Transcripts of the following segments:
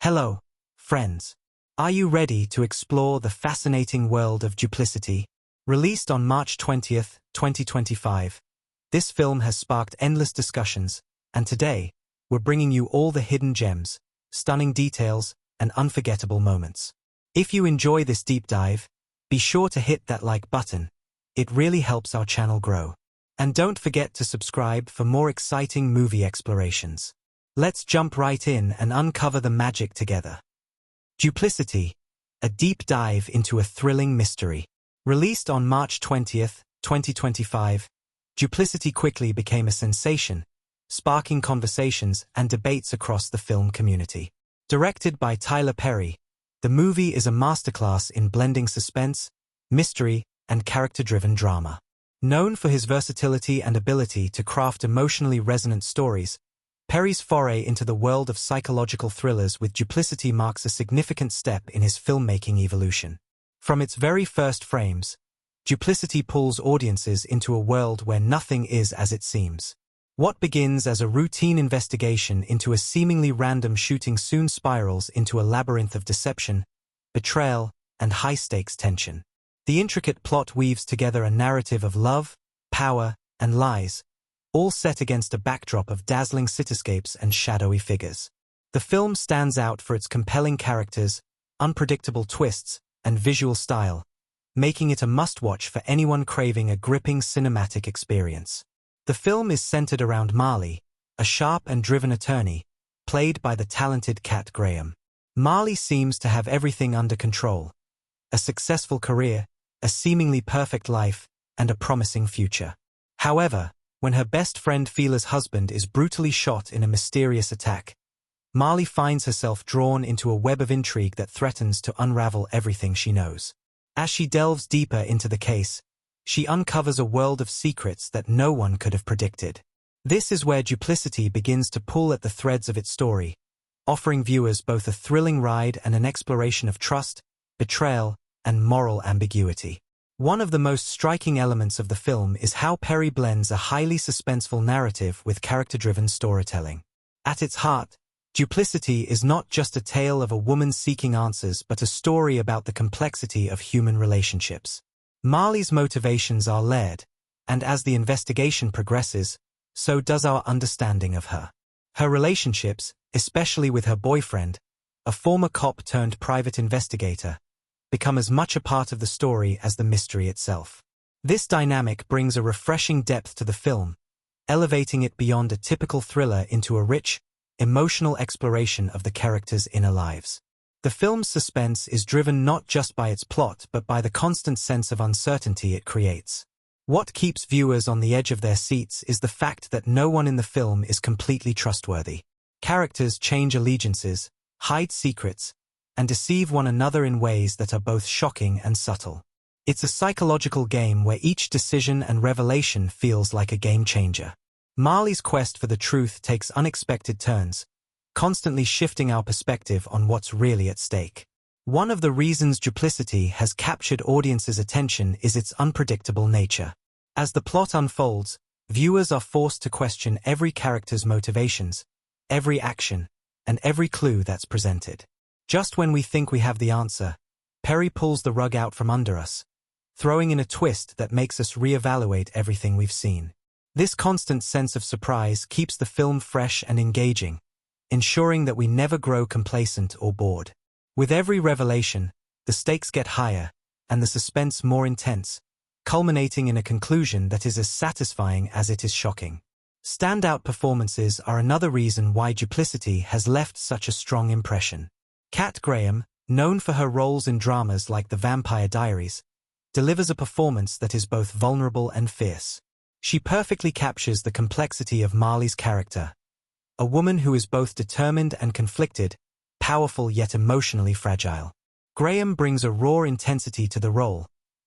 Hello, friends. Are you ready to explore the fascinating world of Duplicity? Released on March 20th, 2025, this film has sparked endless discussions, and today, we're bringing you all the hidden gems, stunning details, and unforgettable moments. If you enjoy this deep dive, be sure to hit that like button. It really helps our channel grow. And don't forget to subscribe for more exciting movie explorations. Let's jump right in and uncover the magic together. Duplicity, a deep dive into a thrilling mystery. Released on March 20th, 2025, Duplicity quickly became a sensation, sparking conversations and debates across the film community. Directed by Tyler Perry, the movie is a masterclass in blending suspense, mystery, and character-driven drama. Known for his versatility and ability to craft emotionally resonant stories, Perry's foray into the world of psychological thrillers with Duplicity marks a significant step in his filmmaking evolution. From its very first frames, Duplicity pulls audiences into a world where nothing is as it seems. What begins as a routine investigation into a seemingly random shooting soon spirals into a labyrinth of deception, betrayal, and high-stakes tension. The intricate plot weaves together a narrative of love, power, and lies, all set against a backdrop of dazzling cityscapes and shadowy figures. The film stands out for its compelling characters, unpredictable twists, and visual style, making it a must-watch for anyone craving a gripping cinematic experience. The film is centered around Marley, a sharp and driven attorney, played by the talented Kat Graham. Marley seems to have everything under control: a successful career, a seemingly perfect life, and a promising future. However, when her best friend Fila's husband is brutally shot in a mysterious attack, Marley finds herself drawn into a web of intrigue that threatens to unravel everything she knows. As she delves deeper into the case, she uncovers a world of secrets that no one could have predicted. This is where Duplicity begins to pull at the threads of its story, offering viewers both a thrilling ride and an exploration of trust, betrayal, and moral ambiguity. One of the most striking elements of the film is how Perry blends a highly suspenseful narrative with character-driven storytelling. At its heart, Duplicity is not just a tale of a woman seeking answers but a story about the complexity of human relationships. Marley's motivations are layered, and as the investigation progresses, so does our understanding of her. Her relationships, especially with her boyfriend, a former cop turned private investigator, become as much a part of the story as the mystery itself. This dynamic brings a refreshing depth to the film, elevating it beyond a typical thriller into a rich, emotional exploration of the characters' inner lives. The film's suspense is driven not just by its plot but by the constant sense of uncertainty it creates. What keeps viewers on the edge of their seats is the fact that no one in the film is completely trustworthy. Characters change allegiances, hide secrets, and deceive one another in ways that are both shocking and subtle. It's a psychological game where each decision and revelation feels like a game changer. Marley's quest for the truth takes unexpected turns, constantly shifting our perspective on what's really at stake. One of the reasons Duplicity has captured audiences' attention is its unpredictable nature. As the plot unfolds, viewers are forced to question every character's motivations, every action, and every clue that's presented. Just when we think we have the answer, Perry pulls the rug out from under us, throwing in a twist that makes us reevaluate everything we've seen. This constant sense of surprise keeps the film fresh and engaging, ensuring that we never grow complacent or bored. With every revelation, the stakes get higher, and the suspense more intense, culminating in a conclusion that is as satisfying as it is shocking. Standout performances are another reason why Duplicity has left such a strong impression. Kat Graham, known for her roles in dramas like The Vampire Diaries, delivers a performance that is both vulnerable and fierce. She perfectly captures the complexity of Marley's character, a woman who is both determined and conflicted, powerful yet emotionally fragile. Graham brings a raw intensity to the role,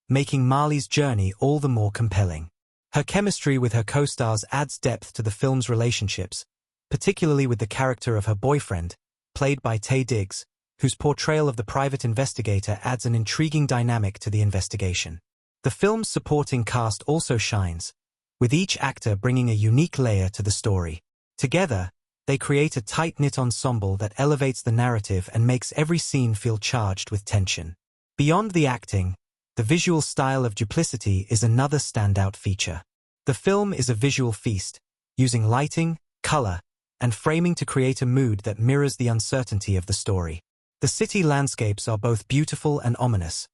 making Marley's journey all the more compelling. Her chemistry with her co-stars adds depth to the film's relationships, particularly with the character of her boyfriend, played by Taye Diggs, whose portrayal of the private investigator adds an intriguing dynamic to the investigation. The film's supporting cast also shines, with each actor bringing a unique layer to the story. Together, They create a tight-knit ensemble that elevates the narrative and makes every scene feel charged with tension. Beyond the acting, the visual style of Duplicity is another standout feature. The film is a visual feast, using lighting, color, and framing to create a mood that mirrors the uncertainty of the story. The city landscapes are both beautiful and ominous,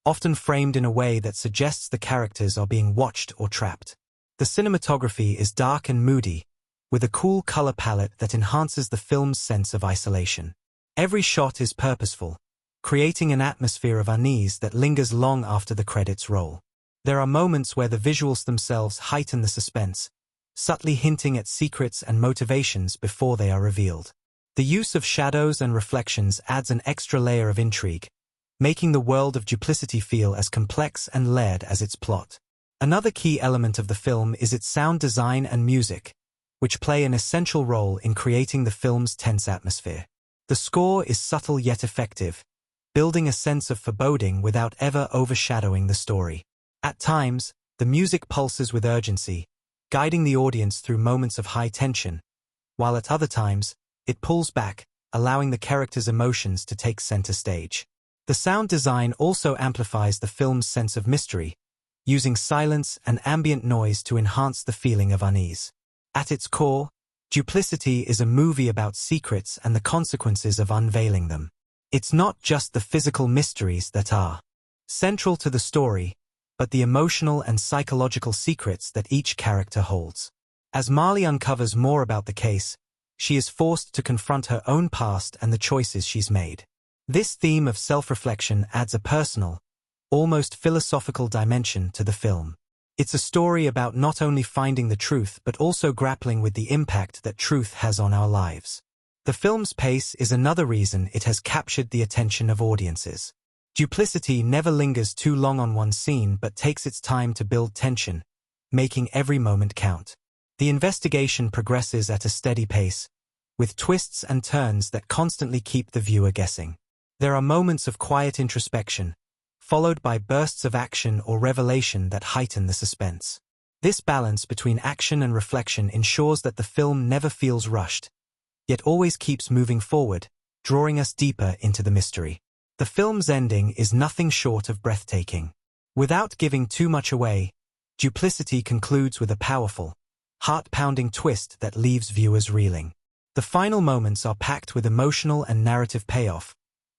often framed in a way that suggests the characters are being watched or trapped. The cinematography is dark and moody, with a cool color palette that enhances the film's sense of isolation. Every shot is purposeful, creating an atmosphere of unease that lingers long after the credits roll. There are moments where the visuals themselves heighten the suspense, subtly hinting at secrets and motivations before they are revealed. The use of shadows and reflections adds an extra layer of intrigue, making the world of Duplicity feel as complex and layered as its plot. Another key element of the film is its sound design and music, which play an essential role in creating the film's tense atmosphere. The score is subtle yet effective, building a sense of foreboding without ever overshadowing the story. At times, the music pulses with urgency, guiding the audience through moments of high tension, while at other times, it pulls back, allowing the characters' emotions to take center stage. The sound design also amplifies the film's sense of mystery, using silence and ambient noise to enhance the feeling of unease. At its core, Duplicity is a movie about secrets and the consequences of unveiling them. It's not just the physical mysteries that are central to the story, but the emotional and psychological secrets that each character holds. As Marley uncovers more about the case, she is forced to confront her own past and the choices she's made. This theme of self-reflection adds a personal, almost philosophical dimension to the film. It's a story about not only finding the truth but also grappling with the impact that truth has on our lives. The film's pace is another reason it has captured the attention of audiences. Duplicity never lingers too long on one scene but takes its time to build tension, making every moment count. The investigation progresses at a steady pace, with twists and turns that constantly keep the viewer guessing. There are moments of quiet introspection, followed by bursts of action or revelation that heighten the suspense. This balance between action and reflection ensures that the film never feels rushed, yet always keeps moving forward, drawing us deeper into the mystery. The film's ending is nothing short of breathtaking. Without giving too much away, Duplicity concludes with a powerful, heart-pounding twist that leaves viewers reeling. The final moments are packed with emotional and narrative payoff,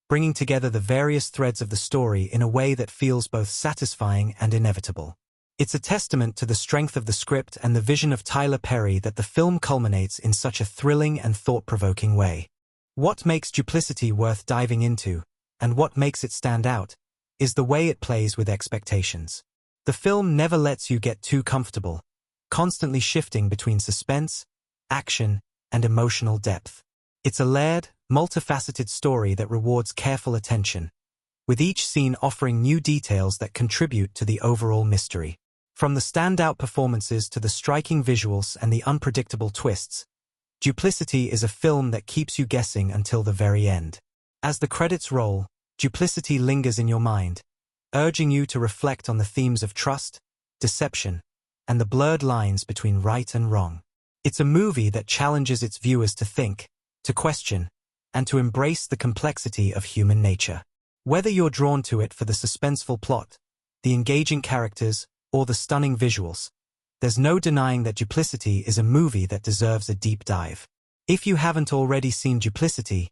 bringing together the various threads of the story in a way that feels both satisfying and inevitable. It's a testament to the strength of the script and the vision of Tyler Perry that the film culminates in such a thrilling and thought-provoking way. What makes Duplicity worth diving into, and what makes it stand out, is the way it plays with expectations. The film never lets you get too comfortable, constantly shifting between suspense, action, and emotional depth. It's a layered, multifaceted story that rewards careful attention, with each scene offering new details that contribute to the overall mystery. From the standout performances to the striking visuals and the unpredictable twists, Duplicity is a film that keeps you guessing until the very end. As the credits roll, Duplicity lingers in your mind, urging you to reflect on the themes of trust, deception, and the blurred lines between right and wrong. It's a movie that challenges its viewers to think, to question, and to embrace the complexity of human nature. Whether you're drawn to it for the suspenseful plot, the engaging characters, or the stunning visuals, there's no denying that Duplicity is a movie that deserves a deep dive. If you haven't already seen Duplicity,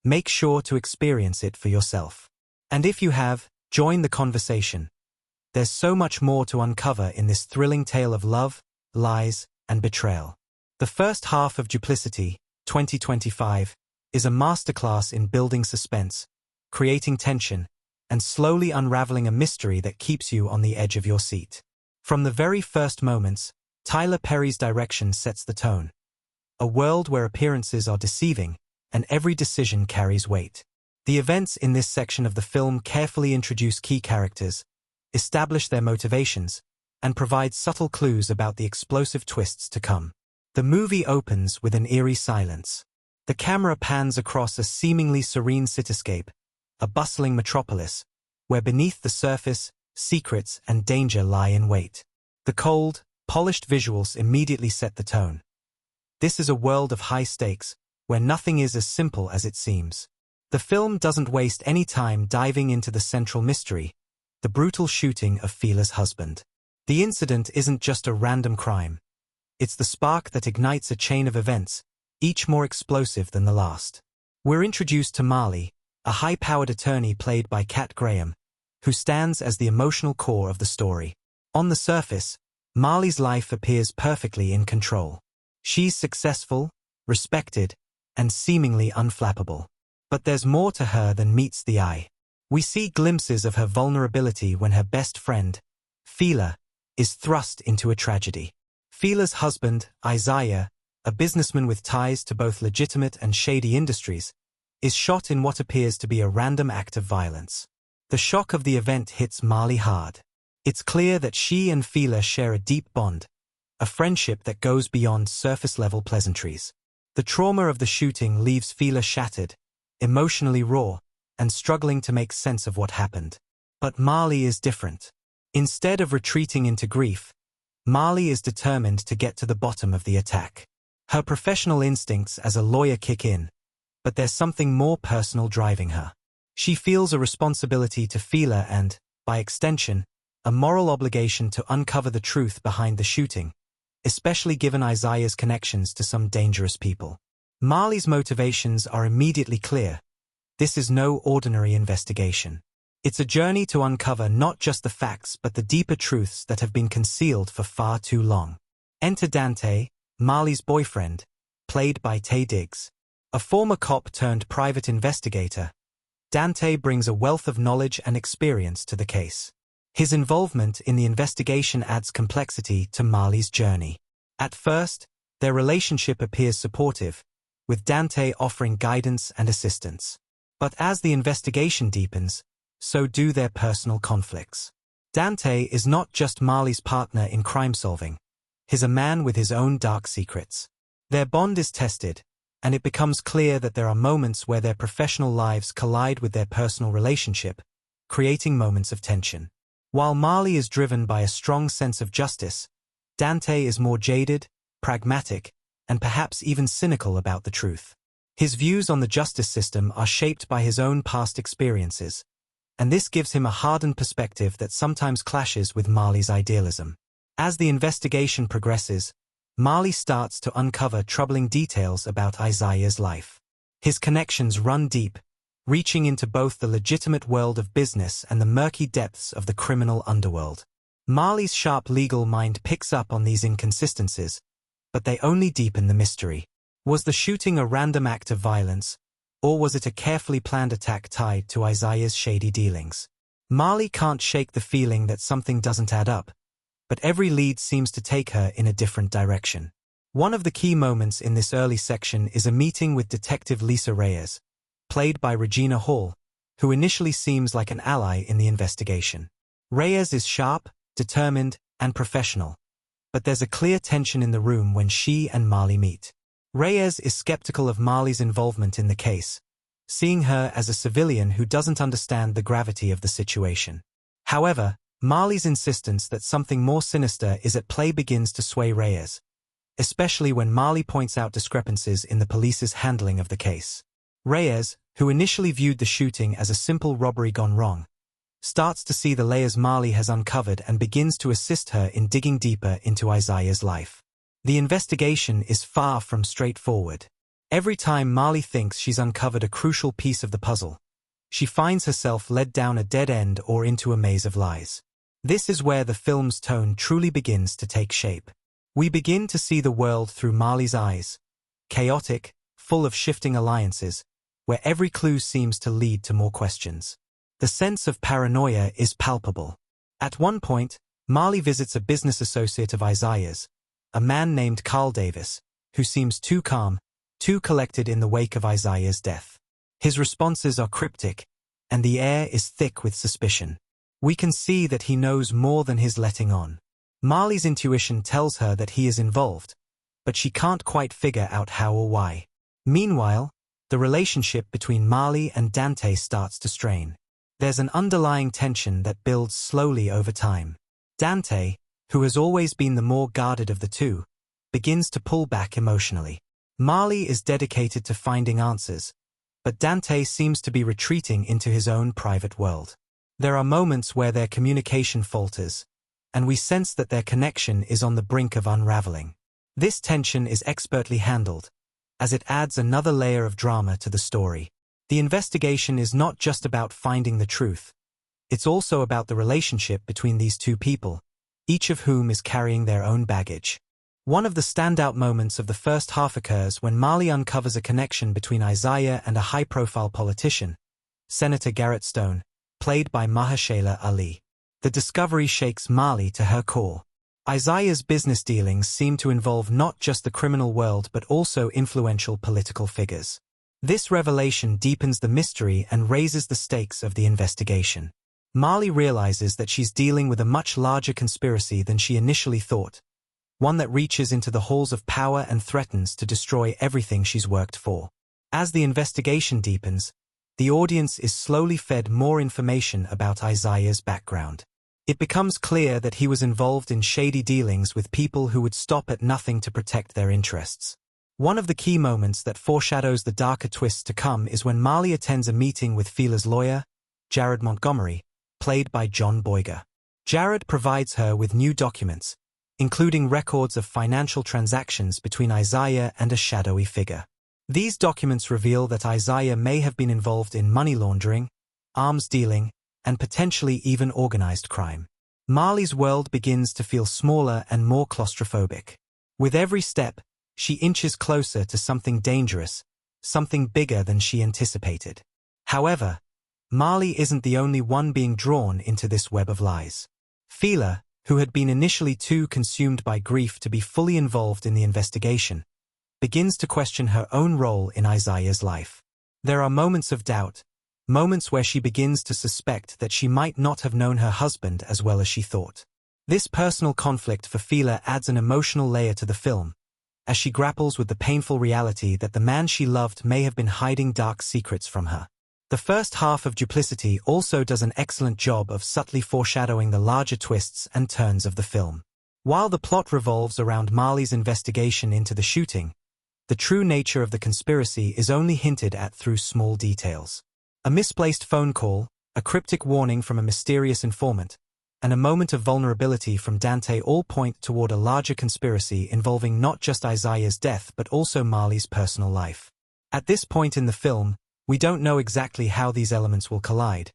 make sure to experience it for yourself. And if you have, join the conversation. There's so much more to uncover in this thrilling tale of love, lies, and betrayal. The first half of Duplicity, 2025, is a masterclass in building suspense, creating tension, and slowly unraveling a mystery that keeps you on the edge of your seat. From the very first moments, Tyler Perry's direction sets the tone. A world where appearances are deceiving, and every decision carries weight. The events in this section of the film carefully introduce key characters, establish their motivations, and provide subtle clues about the explosive twists to come. The movie opens with an eerie silence. The camera pans across a seemingly serene cityscape, a bustling metropolis, where beneath the surface, secrets and danger lie in wait. The cold, polished visuals immediately set the tone, This is a world of high stakes, where nothing is as simple as it seems. The film doesn't waste any time diving into the central mystery, the brutal shooting of Fila's husband. The incident isn't just a random crime. It's the spark that ignites a chain of events, each more explosive than the last. We're introduced to Marley, a high-powered attorney played by Kat Graham, who stands as the emotional core of the story. On the surface, Marley's life appears perfectly in control. She's successful, respected, and seemingly unflappable. But there's more to her than meets the eye. We see glimpses of her vulnerability when her best friend, Fila, is thrust into a tragedy. Fila's husband, Isaiah, a businessman with ties to both legitimate and shady industries, is shot in what appears to be a random act of violence. The shock of the event hits Marley hard. It's clear that she and Fila share a deep bond, a friendship that goes beyond surface-level pleasantries. The trauma of the shooting leaves Fila shattered, emotionally raw, and struggling to make sense of what happened. But Marley is different. Instead of retreating into grief, Marley is determined to get to the bottom of the attack. Her professional instincts as a lawyer kick in, but there's something more personal driving her. She feels a responsibility to Fila and, by extension, a moral obligation to uncover the truth behind the shooting, especially given Isaiah's connections to some dangerous people. Marley's motivations are immediately clear. This is no ordinary investigation. It's a journey to uncover not just the facts but the deeper truths that have been concealed for far too long. Enter Dante, Marley's boyfriend, played by Taye Diggs. A former cop turned private investigator, Dante brings a wealth of knowledge and experience to the case. His involvement in the investigation adds complexity to Marley's journey. At first, their relationship appears supportive, with Dante offering guidance and assistance. But as the investigation deepens, so do their personal conflicts. Dante is not just Marley's partner in crime-solving. He's a man with his own dark secrets. Their bond is tested, and it becomes clear that there are moments where their professional lives collide with their personal relationship, creating moments of tension. While Marley is driven by a strong sense of justice, Dante is more jaded, pragmatic, and perhaps even cynical about the truth. His views on the justice system are shaped by his own past experiences, and this gives him a hardened perspective that sometimes clashes with Marley's idealism. As the investigation progresses, Marley starts to uncover troubling details about Isaiah's life. His connections run deep, reaching into both the legitimate world of business and the murky depths of the criminal underworld. Marley's sharp legal mind picks up on these inconsistencies, but they only deepen the mystery. Was the shooting a random act of violence, or was it a carefully planned attack tied to Isaiah's shady dealings? Marley can't shake the feeling that something doesn't add up, but every lead seems to take her in a different direction. One of the key moments in this early section is a meeting with Detective Lisa Reyes, played by Regina Hall, who initially seems like an ally in the investigation. Reyes is sharp, determined, and professional, but there's a clear tension in the room when she and Marley meet. Reyes is skeptical of Marley's involvement in the case, seeing her as a civilian who doesn't understand the gravity of the situation. However, Marley's insistence that something more sinister is at play begins to sway Reyes, especially when Marley points out discrepancies in the police's handling of the case. Reyes, who initially viewed the shooting as a simple robbery gone wrong, starts to see the layers Marley has uncovered and begins to assist her in digging deeper into Isaiah's life. The investigation is far from straightforward. Every time Marley thinks she's uncovered a crucial piece of the puzzle, she finds herself led down a dead end or into a maze of lies. This is where the film's tone truly begins to take shape. We begin to see the world through Marley's eyes, chaotic, full of shifting alliances, where every clue seems to lead to more questions. The sense of paranoia is palpable. At one point, Marley visits a business associate of Isaiah's, a man named Carl Davis, who seems too calm, too collected in the wake of Isaiah's death. His responses are cryptic, and the air is thick with suspicion. We can see that he knows more than he's letting on. Marley's intuition tells her that he is involved, but she can't quite figure out how or why. Meanwhile, the relationship between Marley and Dante starts to strain. There's an underlying tension that builds slowly over time. Dante, who has always been the more guarded of the two, begins to pull back emotionally. Marley is dedicated to finding answers, but Dante seems to be retreating into his own private world. There are moments where their communication falters, and we sense that their connection is on the brink of unraveling. This tension is expertly handled, as it adds another layer of drama to the story. The investigation is not just about finding the truth. It's also about the relationship between these two people, each of whom is carrying their own baggage. One of the standout moments of the first half occurs when Marley uncovers a connection between Isaiah and a high-profile politician, Senator Garrett Stone, played by Mahershala Ali. The discovery shakes Marley to her core. Isaiah's business dealings seem to involve not just the criminal world but also influential political figures. This revelation deepens the mystery and raises the stakes of the investigation. Marley realizes that she's dealing with a much larger conspiracy than she initially thought, one that reaches into the halls of power and threatens to destroy everything she's worked for. As the investigation deepens, the audience is slowly fed more information about Isaiah's background. It becomes clear that he was involved in shady dealings with people who would stop at nothing to protect their interests. One of the key moments that foreshadows the darker twists to come is when Marley attends a meeting with Fila's lawyer, Jared Montgomery, played by John Boyega. Jared provides her with new documents, including records of financial transactions between Isaiah and a shadowy figure. These documents reveal that Isaiah may have been involved in money laundering, arms dealing, and potentially even organized crime. Marley's world begins to feel smaller and more claustrophobic. With every step, she inches closer to something dangerous, something bigger than she anticipated. However, Marley isn't the only one being drawn into this web of lies. Fila, who had been initially too consumed by grief to be fully involved in the investigation, begins to question her own role in Isaiah's life. There are moments of doubt, moments where she begins to suspect that she might not have known her husband as well as she thought. This personal conflict for Fila adds an emotional layer to the film, as she grapples with the painful reality that the man she loved may have been hiding dark secrets from her. The first half of Duplicity also does an excellent job of subtly foreshadowing the larger twists and turns of the film. While the plot revolves around Marley's investigation into the shooting, the true nature of the conspiracy is only hinted at through small details. A misplaced phone call, a cryptic warning from a mysterious informant, and a moment of vulnerability from Dante all point toward a larger conspiracy involving not just Isaiah's death but also Marley's personal life. At this point in the film, we don't know exactly how these elements will collide,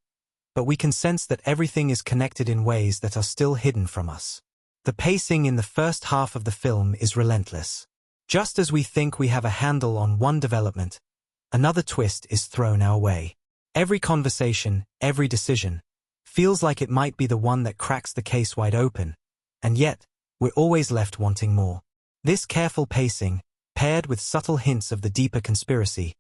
but we can sense that everything is connected in ways that are still hidden from us. The pacing in the first half of the film is relentless. Just as we think we have a handle on one development, another twist is thrown our way. Every conversation, every decision, feels like it might be the one that cracks the case wide open, and yet, we're always left wanting more. This careful pacing, paired with subtle hints of the deeper conspiracy,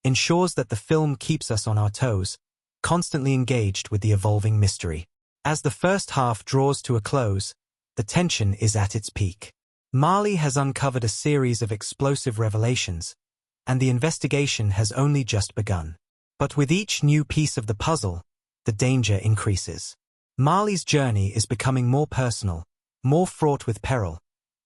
ensures that the film keeps us on our toes, constantly engaged with the evolving mystery. As the first half draws to a close, the tension is at its peak. Marley has uncovered a series of explosive revelations, and the investigation has only just begun. But with each new piece of the puzzle, the danger increases. Marley's journey is becoming more personal, more fraught with peril,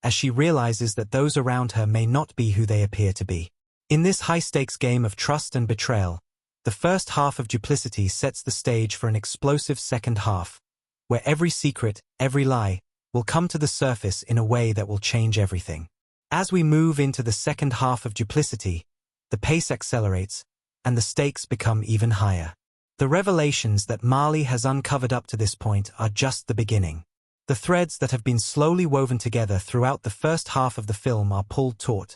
as she realizes that those around her may not be who they appear to be. In this high-stakes game of trust and betrayal, the first half of Duplicity sets the stage for an explosive second half, where every secret, every lie, will come to the surface in a way that will change everything. As we move into the second half of Duplicity, the pace accelerates, and the stakes become even higher. The revelations that Marley has uncovered up to this point are just the beginning. The threads that have been slowly woven together throughout the first half of the film are pulled taut,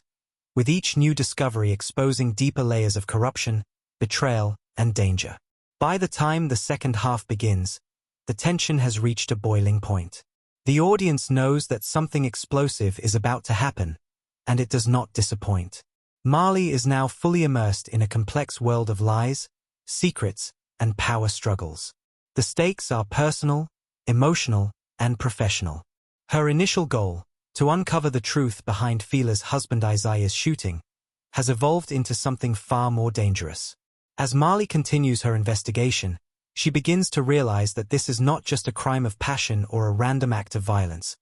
with each new discovery exposing deeper layers of corruption, betrayal, and danger. By the time the second half begins, the tension has reached a boiling point. The audience knows that something explosive is about to happen, and it does not disappoint. Marley is now fully immersed in a complex world of lies, secrets, and power struggles. The stakes are personal, emotional, and professional. Her initial goal, to uncover the truth behind Fila's husband Isaiah's shooting, has evolved into something far more dangerous. As Marley continues her investigation, she begins to realize that this is not just a crime of passion or a random act of violence.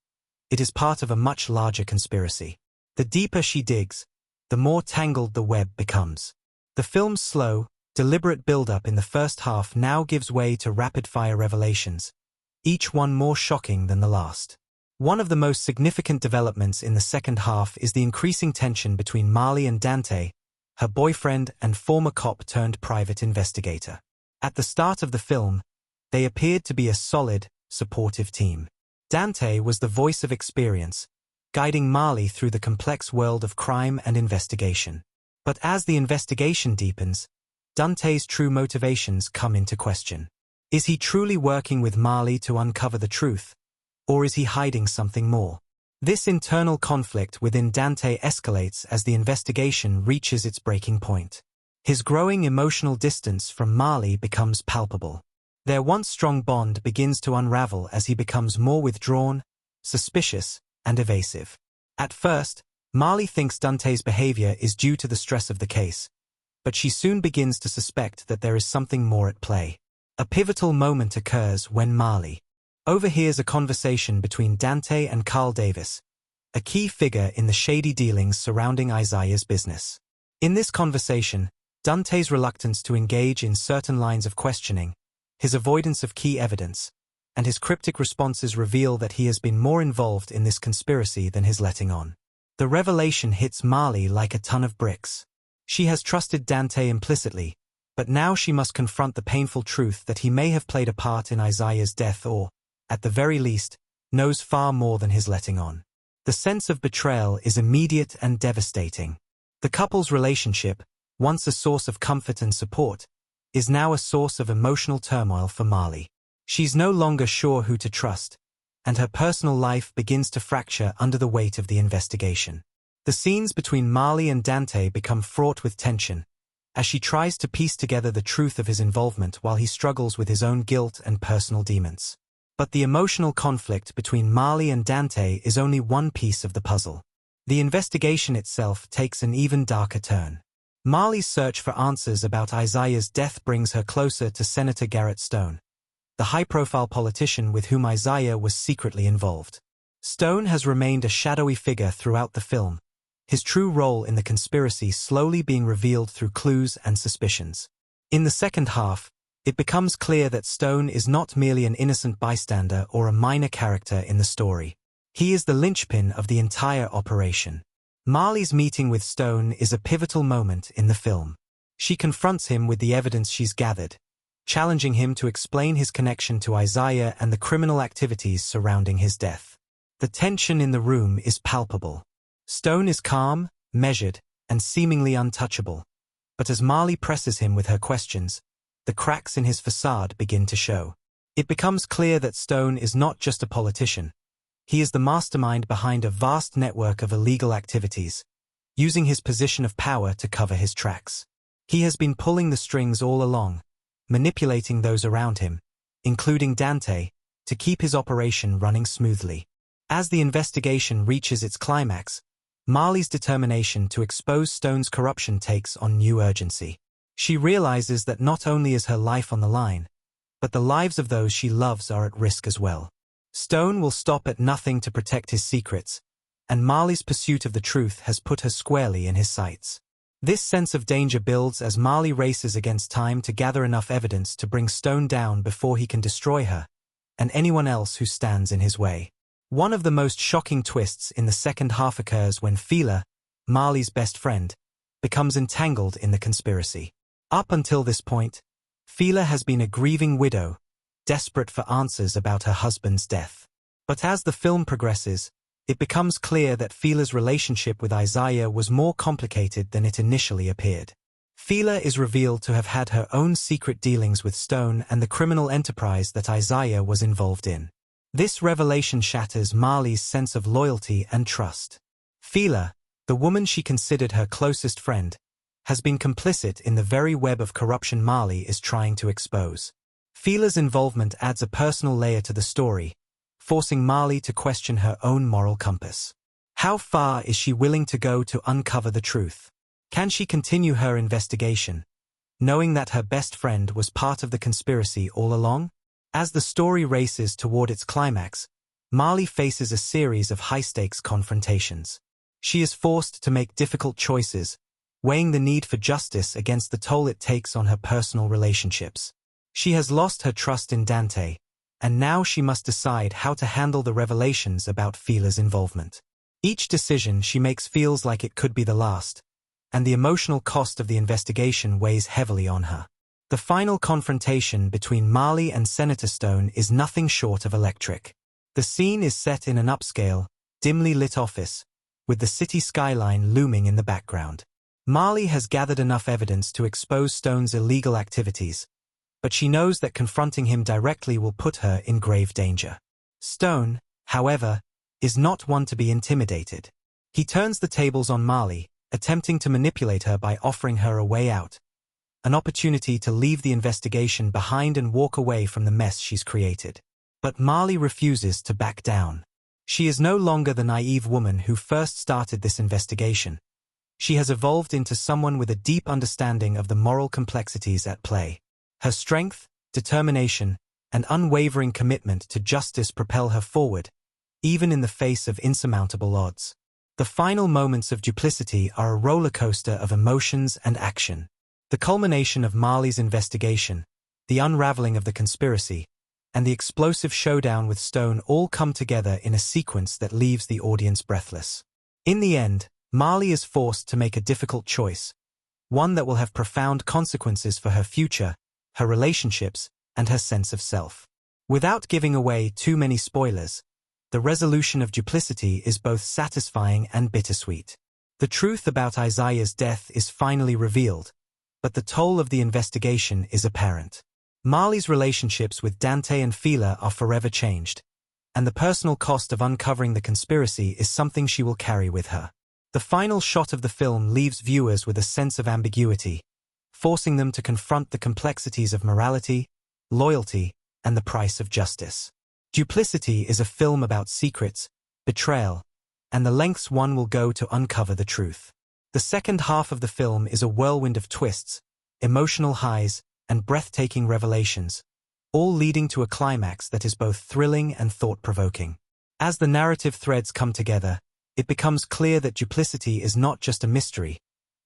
It is part of a much larger conspiracy. The deeper she digs, the more tangled the web becomes. The film's slow, deliberate build-up in the first half now gives way to rapid-fire revelations, each one more shocking than the last. One of the most significant developments in the second half is the increasing tension between Marley and Dante, her boyfriend and former cop-turned-private investigator. At the start of the film, they appeared to be a solid, supportive team. Dante was the voice of experience, guiding Marley through the complex world of crime and investigation. But as the investigation deepens, Dante's true motivations come into question. Is he truly working with Marley to uncover the truth, or is he hiding something more? This internal conflict within Dante escalates as the investigation reaches its breaking point. His growing emotional distance from Marley becomes palpable. Their once strong bond begins to unravel as he becomes more withdrawn, suspicious, and evasive. At first, Marley thinks Dante's behavior is due to the stress of the case, but she soon begins to suspect that there is something more at play. A pivotal moment occurs when Marley overhears a conversation between Dante and Carl Davis, a key figure in the shady dealings surrounding Isaiah's business. In this conversation, Dante's reluctance to engage in certain lines of questioning, his avoidance of key evidence, and his cryptic responses reveal that he has been more involved in this conspiracy than his letting on. The revelation hits Marley like a ton of bricks. She has trusted Dante implicitly, but now she must confront the painful truth that he may have played a part in Isaiah's death or, at the very least, knows far more than his letting on. The sense of betrayal is immediate and devastating. The couple's relationship, once a source of comfort and support, is now a source of emotional turmoil for Marley. She's no longer sure who to trust, and her personal life begins to fracture under the weight of the investigation. The scenes between Marley and Dante become fraught with tension, as she tries to piece together the truth of his involvement while he struggles with his own guilt and personal demons. But the emotional conflict between Marley and Dante is only one piece of the puzzle. The investigation itself takes an even darker turn. Marley's search for answers about Isaiah's death brings her closer to Senator Garrett Stone, the high-profile politician with whom Isaiah was secretly involved. Stone has remained a shadowy figure throughout the film, his true role in the conspiracy slowly being revealed through clues and suspicions. In the second half, it becomes clear that Stone is not merely an innocent bystander or a minor character in the story. He is the linchpin of the entire operation. Marley's meeting with Stone is a pivotal moment in the film. She confronts him with the evidence she's gathered, challenging him to explain his connection to Isaiah and the criminal activities surrounding his death. The tension in the room is palpable. Stone is calm, measured, and seemingly untouchable, but as Marley presses him with her questions, the cracks in his facade begin to show. It becomes clear that Stone is not just a politician. He is the mastermind behind a vast network of illegal activities, using his position of power to cover his tracks. He has been pulling the strings all along, manipulating those around him, including Dante, to keep his operation running smoothly. As the investigation reaches its climax, Marley's determination to expose Stone's corruption takes on new urgency. She realizes that not only is her life on the line, but the lives of those she loves are at risk as well. Stone will stop at nothing to protect his secrets, and Marley's pursuit of the truth has put her squarely in his sights. This sense of danger builds as Marley races against time to gather enough evidence to bring Stone down before he can destroy her, and anyone else who stands in his way. One of the most shocking twists in the second half occurs when Fila, Marley's best friend, becomes entangled in the conspiracy. Up until this point, Fila has been a grieving widow, desperate for answers about her husband's death. But as the film progresses, it becomes clear that Fila's relationship with Isaiah was more complicated than it initially appeared. Fila is revealed to have had her own secret dealings with Stone and the criminal enterprise that Isaiah was involved in. This revelation shatters Marley's sense of loyalty and trust. Fila, the woman she considered her closest friend, has been complicit in the very web of corruption Marley is trying to expose. Fila's involvement adds a personal layer to the story, forcing Marley to question her own moral compass. How far is she willing to go to uncover the truth? Can she continue her investigation, knowing that her best friend was part of the conspiracy all along? As the story races toward its climax, Marley faces a series of high-stakes confrontations. She is forced to make difficult choices, weighing the need for justice against the toll it takes on her personal relationships. She has lost her trust in Dante, and now she must decide how to handle the revelations about Fila's involvement. Each decision she makes feels like it could be the last, and the emotional cost of the investigation weighs heavily on her. The final confrontation between Marley and Senator Stone is nothing short of electric. The scene is set in an upscale, dimly lit office, with the city skyline looming in the background. Marley has gathered enough evidence to expose Stone's illegal activities, but she knows that confronting him directly will put her in grave danger. Stone, however, is not one to be intimidated. He turns the tables on Marley, attempting to manipulate her by offering her a way out, an opportunity to leave the investigation behind and walk away from the mess she's created. But Marley refuses to back down. She is no longer the naive woman who first started this investigation. She has evolved into someone with a deep understanding of the moral complexities at play. Her strength, determination, and unwavering commitment to justice propel her forward, even in the face of insurmountable odds. The final moments of Duplicity are a roller coaster of emotions and action. The culmination of Marley's investigation, the unraveling of the conspiracy, and the explosive showdown with Stone all come together in a sequence that leaves the audience breathless. In the end, Marley is forced to make a difficult choice, one that will have profound consequences for her future, her relationships, and her sense of self. Without giving away too many spoilers, the resolution of Duplicity is both satisfying and bittersweet. The truth about Isaiah's death is finally revealed, but the toll of the investigation is apparent. Marley's relationships with Dante and Fila are forever changed, and the personal cost of uncovering the conspiracy is something she will carry with her. The final shot of the film leaves viewers with a sense of ambiguity, forcing them to confront the complexities of morality, loyalty, and the price of justice. Duplicity is a film about secrets, betrayal, and the lengths one will go to uncover the truth. The second half of the film is a whirlwind of twists, emotional highs, and breathtaking revelations, all leading to a climax that is both thrilling and thought-provoking. As the narrative threads come together, it becomes clear that Duplicity is not just a mystery.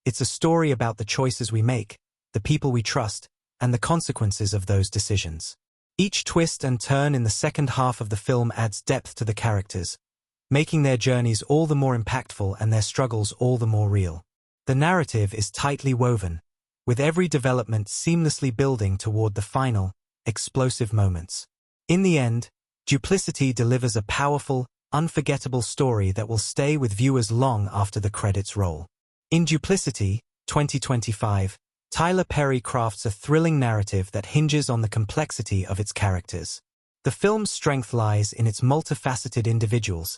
It's a story about the choices we make, the people we trust, and the consequences of those decisions. Each twist and turn in the second half of the film adds depth to the characters, making their journeys all the more impactful and their struggles all the more real. The narrative is tightly woven, with every development seamlessly building toward the final, explosive moments. In the end, Duplicity delivers a powerful, unforgettable story that will stay with viewers long after the credits roll. In Duplicity, 2025, Tyler Perry crafts a thrilling narrative that hinges on the complexity of its characters. The film's strength lies in its multifaceted individuals,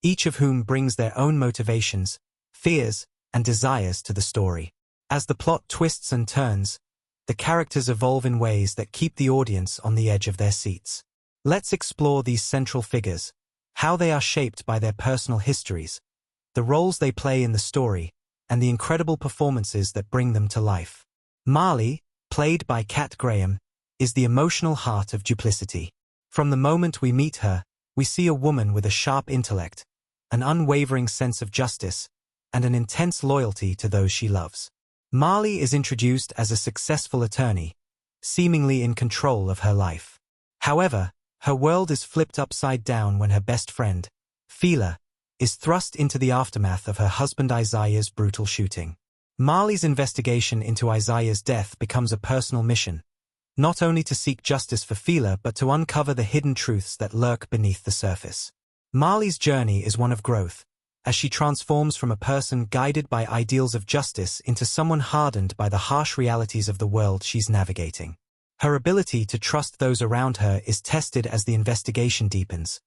each of whom brings their own motivations, fears, and desires to the story. As the plot twists and turns, the characters evolve in ways that keep the audience on the edge of their seats. Let's explore these central figures, how they are shaped by their personal histories, the roles they play in the story, and the incredible performances that bring them to life. Marley, played by Kat Graham, is the emotional heart of Duplicity. From the moment we meet her, we see a woman with a sharp intellect, an unwavering sense of justice, and an intense loyalty to those she loves. Marley is introduced as a successful attorney, seemingly in control of her life. However, her world is flipped upside down when her best friend, Fila, is thrust into the aftermath of her husband Isaiah's brutal shooting. Marley's investigation into Isaiah's death becomes a personal mission, not only to seek justice for Fila but to uncover the hidden truths that lurk beneath the surface. Marley's journey is one of growth, as she transforms from a person guided by ideals of justice into someone hardened by the harsh realities of the world she's navigating. Her ability to trust those around her is tested as the investigation deepens,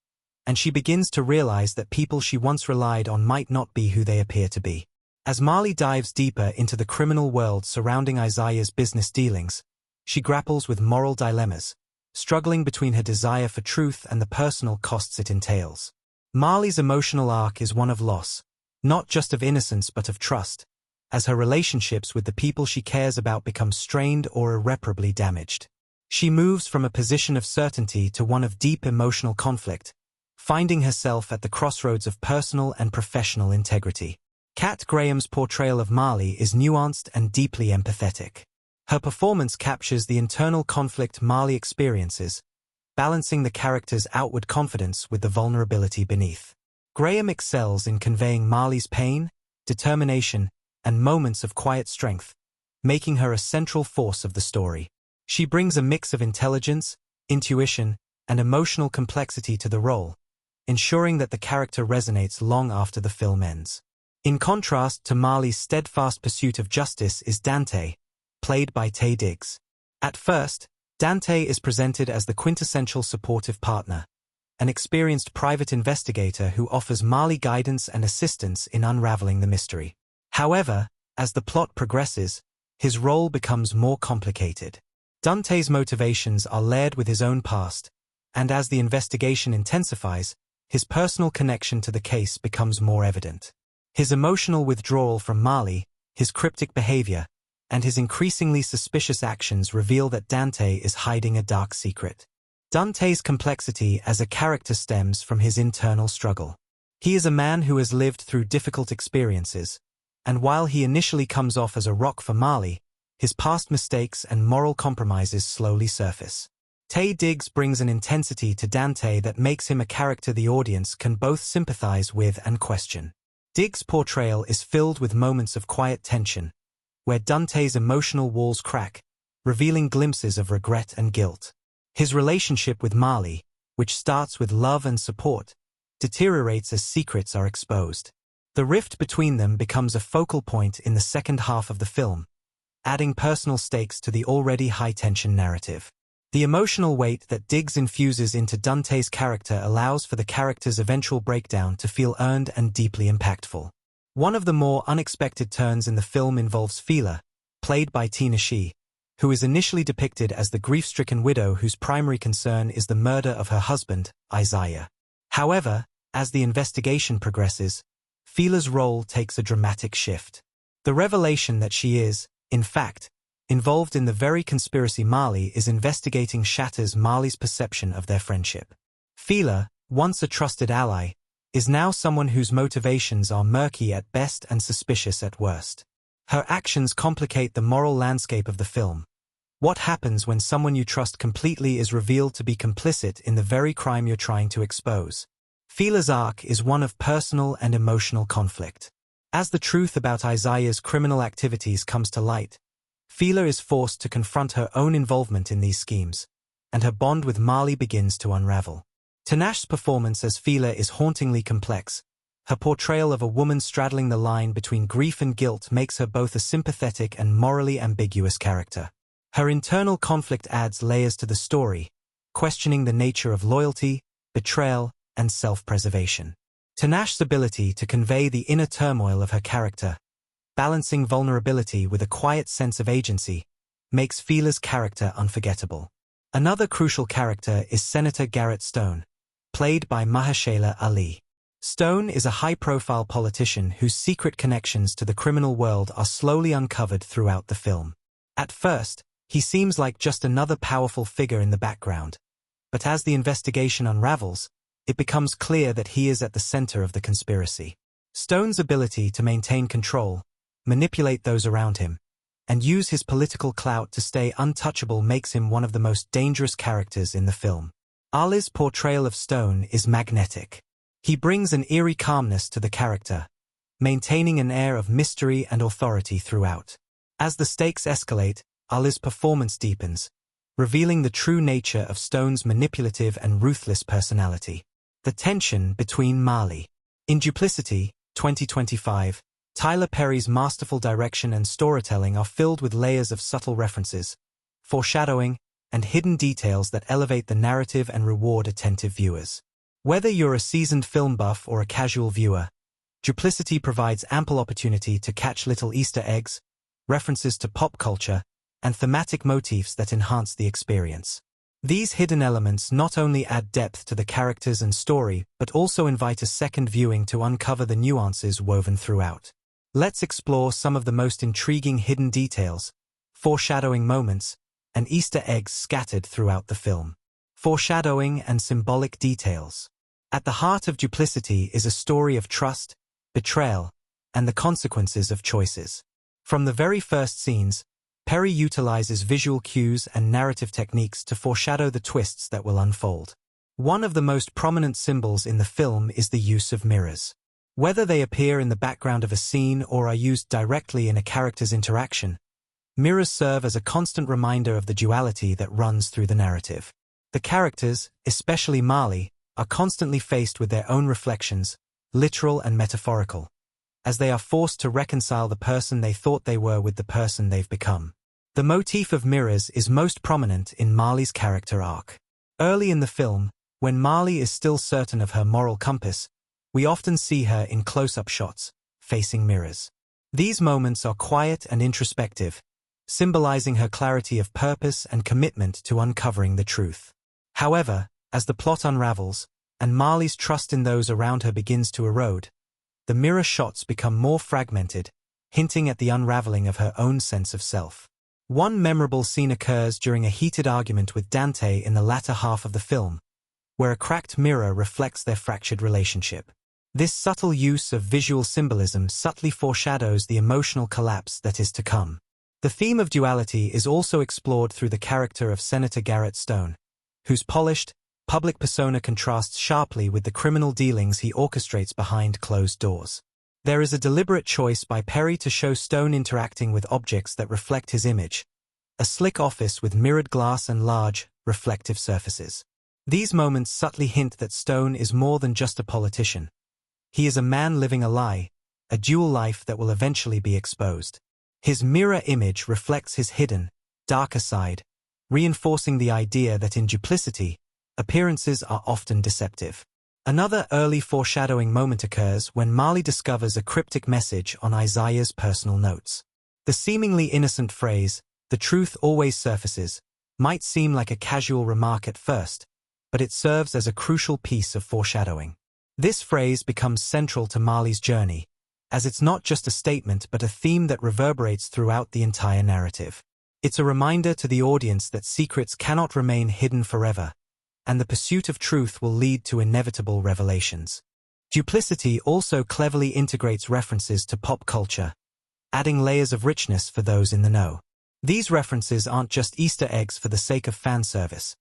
and she begins to realize that people she once relied on might not be who they appear to be. As Marley dives deeper into the criminal world surrounding Isaiah's business dealings, she grapples with moral dilemmas, struggling between her desire for truth and the personal costs it entails. Marley's emotional arc is one of loss, not just of innocence but of trust, as her relationships with the people she cares about become strained or irreparably damaged. She moves from a position of certainty to one of deep emotional conflict, finding herself at the crossroads of personal and professional integrity. Kat Graham's portrayal of Marley is nuanced and deeply empathetic. Her performance captures the internal conflict Marley experiences, balancing the character's outward confidence with the vulnerability beneath. Graham excels in conveying Marley's pain, determination, and moments of quiet strength, making her a central force of the story. She brings a mix of intelligence, intuition, and emotional complexity to the role, ensuring that the character resonates long after the film ends. In contrast to Marley's steadfast pursuit of justice is Dante, played by Taye Diggs. At first, Dante is presented as the quintessential supportive partner, an experienced private investigator who offers Marley guidance and assistance in unraveling the mystery. However, as the plot progresses, his role becomes more complicated. Dante's motivations are layered with his own past, and as the investigation intensifies, his personal connection to the case becomes more evident. His emotional withdrawal from Marley, his cryptic behavior, and his increasingly suspicious actions reveal that Dante is hiding a dark secret. Dante's complexity as a character stems from his internal struggle. He is a man who has lived through difficult experiences, and while he initially comes off as a rock for Marley, his past mistakes and moral compromises slowly surface. Taye Diggs brings an intensity to Dante that makes him a character the audience can both sympathize with and question. Diggs' portrayal is filled with moments of quiet tension, where Dante's emotional walls crack, revealing glimpses of regret and guilt. His relationship with Marley, which starts with love and support, deteriorates as secrets are exposed. The rift between them becomes a focal point in the second half of the film, adding personal stakes to the already high-tension narrative. The emotional weight that Diggs infuses into Dante's character allows for the character's eventual breakdown to feel earned and deeply impactful. One of the more unexpected turns in the film involves Fila, played by Tina Shee, who is initially depicted as the grief-stricken widow whose primary concern is the murder of her husband, Isaiah. However, as the investigation progresses, Fila's role takes a dramatic shift. The revelation that she is, in fact, involved in the very conspiracy Marley is investigating shatters Marley's perception of their friendship. Fila, once a trusted ally, is now someone whose motivations are murky at best and suspicious at worst. Her actions complicate the moral landscape of the film. What happens when someone you trust completely is revealed to be complicit in the very crime you're trying to expose? Fila's arc is one of personal and emotional conflict. As the truth about Isaiah's criminal activities comes to light, Fila is forced to confront her own involvement in these schemes, and her bond with Marley begins to unravel. Tinash's performance as Fila is hauntingly complex. Her portrayal of a woman straddling the line between grief and guilt makes her both a sympathetic and morally ambiguous character. Her internal conflict adds layers to the story, questioning the nature of loyalty, betrayal, and self-preservation. Tinash's ability to convey the inner turmoil of her character, balancing vulnerability with a quiet sense of agency, makes Fila's character unforgettable. Another crucial character is Senator Garrett Stone, played by Mahershala Ali. Stone is a high-profile politician whose secret connections to the criminal world are slowly uncovered throughout the film. At first, he seems like just another powerful figure in the background, but as the investigation unravels, it becomes clear that he is at the center of the conspiracy. Stone's ability to maintain control, manipulate those around him, and use his political clout to stay untouchable makes him one of the most dangerous characters in the film. Ali's portrayal of Stone is magnetic. He brings an eerie calmness to the character, maintaining an air of mystery and authority throughout. As the stakes escalate, Ali's performance deepens, revealing the true nature of Stone's manipulative and ruthless personality. The tension between Marley. In Duplicity, 2025, Tyler Perry's masterful direction and storytelling are filled with layers of subtle references, foreshadowing, and hidden details that elevate the narrative and reward attentive viewers. Whether you're a seasoned film buff or a casual viewer, Duplicity provides ample opportunity to catch little Easter eggs, references to pop culture, and thematic motifs that enhance the experience. These hidden elements not only add depth to the characters and story, but also invite a second viewing to uncover the nuances woven throughout. Let's explore some of the most intriguing hidden details, foreshadowing moments, and Easter eggs scattered throughout the film. Foreshadowing and symbolic details. At the heart of Duplicity is a story of trust, betrayal, and the consequences of choices. From the very first scenes, Perry utilizes visual cues and narrative techniques to foreshadow the twists that will unfold. One of the most prominent symbols in the film is the use of mirrors. Whether they appear in the background of a scene or are used directly in a character's interaction, mirrors serve as a constant reminder of the duality that runs through the narrative. The characters, especially Marley, are constantly faced with their own reflections, literal and metaphorical, as they are forced to reconcile the person they thought they were with the person they've become. The motif of mirrors is most prominent in Marley's character arc. Early in the film, when Marley is still certain of her moral compass, we often see her in close-up shots, facing mirrors. These moments are quiet and introspective, symbolizing her clarity of purpose and commitment to uncovering the truth. However, as the plot unravels, and Marley's trust in those around her begins to erode, the mirror shots become more fragmented, hinting at the unraveling of her own sense of self. One memorable scene occurs during a heated argument with Dante in the latter half of the film, where a cracked mirror reflects their fractured relationship. This subtle use of visual symbolism subtly foreshadows the emotional collapse that is to come. The theme of duality is also explored through the character of Senator Garrett Stone, whose polished, public persona contrasts sharply with the criminal dealings he orchestrates behind closed doors. There is a deliberate choice by Perry to show Stone interacting with objects that reflect his image, a slick office with mirrored glass and large, reflective surfaces. These moments subtly hint that Stone is more than just a politician. He is a man living a lie, a dual life that will eventually be exposed. His mirror image reflects his hidden, darker side, reinforcing the idea that in Duplicity, appearances are often deceptive. Another early foreshadowing moment occurs when Marley discovers a cryptic message on Isaiah's personal notes. The seemingly innocent phrase, "The truth always surfaces," might seem like a casual remark at first, but it serves as a crucial piece of foreshadowing. This phrase becomes central to Marley's journey, as it's not just a statement but a theme that reverberates throughout the entire narrative. It's a reminder to the audience that secrets cannot remain hidden forever, and the pursuit of truth will lead to inevitable revelations. Duplicity also cleverly integrates references to pop culture, adding layers of richness for those in the know. These references aren't just Easter eggs for the sake of fan service.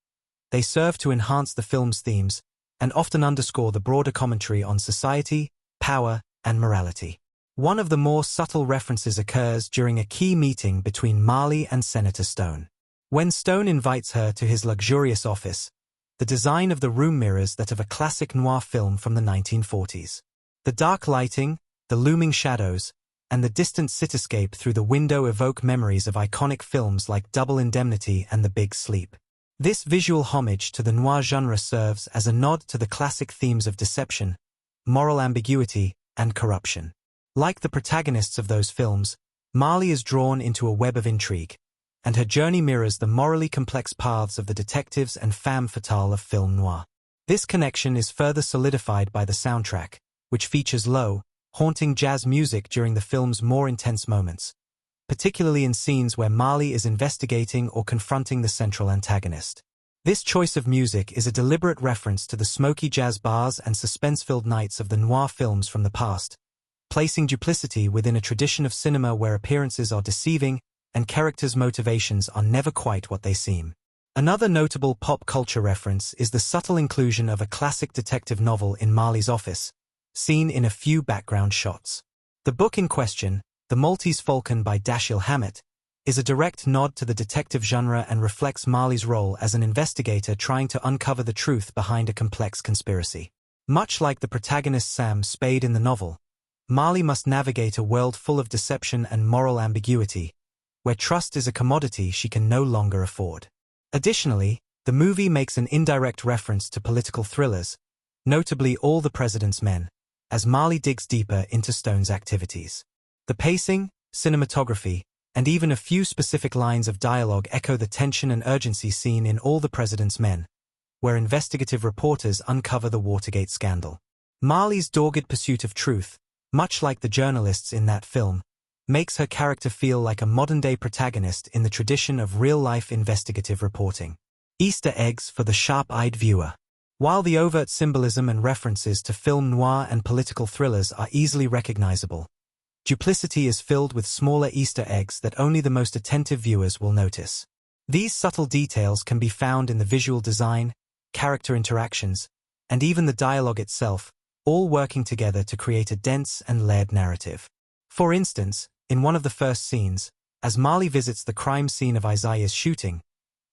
They serve to enhance the film's themes, and often underscore the broader commentary on society, power, and morality. One of the more subtle references occurs during a key meeting between Marley and Senator Stone. When Stone invites her to his luxurious office, the design of the room mirrors that of a classic noir film from the 1940s. The dark lighting, the looming shadows, and the distant cityscape through the window evoke memories of iconic films like Double Indemnity and The Big Sleep. This visual homage to the noir genre serves as a nod to the classic themes of deception, moral ambiguity, and corruption. Like the protagonists of those films, Marley is drawn into a web of intrigue, and her journey mirrors the morally complex paths of the detectives and femme fatale of film noir. This connection is further solidified by the soundtrack, which features low, haunting jazz music during the film's more intense moments, particularly in scenes where Marley is investigating or confronting the central antagonist. This choice of music is a deliberate reference to the smoky jazz bars and suspense-filled nights of the noir films from the past, placing Duplicity within a tradition of cinema where appearances are deceiving and characters' motivations are never quite what they seem. Another notable pop culture reference is the subtle inclusion of a classic detective novel in Marley's office, seen in a few background shots. The book in question, The Maltese Falcon by Dashiell Hammett, is a direct nod to the detective genre and reflects Marley's role as an investigator trying to uncover the truth behind a complex conspiracy. Much like the protagonist Sam Spade in the novel, Marley must navigate a world full of deception and moral ambiguity, where trust is a commodity she can no longer afford. Additionally, the movie makes an indirect reference to political thrillers, notably All the President's Men, as Marley digs deeper into Stone's activities. The pacing, cinematography, and even a few specific lines of dialogue echo the tension and urgency seen in All the President's Men, where investigative reporters uncover the Watergate scandal. Marley's dogged pursuit of truth, much like the journalists in that film, makes her character feel like a modern-day protagonist in the tradition of real-life investigative reporting. Easter eggs for the sharp-eyed viewer. While the overt symbolism and references to film noir and political thrillers are easily recognizable, Duplicity is filled with smaller Easter eggs that only the most attentive viewers will notice. These subtle details can be found in the visual design, character interactions, and even the dialogue itself, all working together to create a dense and layered narrative. For instance, in one of the first scenes, as Marley visits the crime scene of Isaiah's shooting,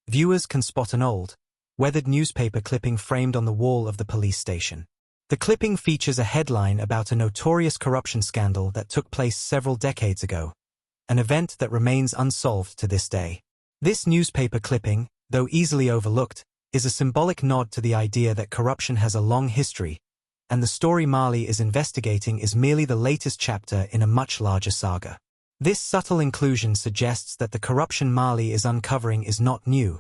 viewers can spot an old, weathered newspaper clipping framed on the wall of the police station. The clipping features a headline about a notorious corruption scandal that took place several decades ago, an event that remains unsolved to this day. This newspaper clipping, though easily overlooked, is a symbolic nod to the idea that corruption has a long history, and the story Marley is investigating is merely the latest chapter in a much larger saga. This subtle inclusion suggests that the corruption Marley is uncovering is not new,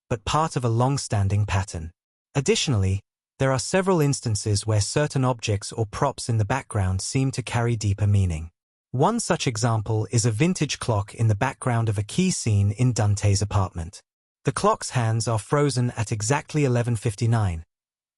but part of a long-standing pattern. Additionally, there are several instances where certain objects or props in the background seem to carry deeper meaning. One such example is a vintage clock in the background of a key scene in Dante's apartment. The clock's hands are frozen at exactly 11:59,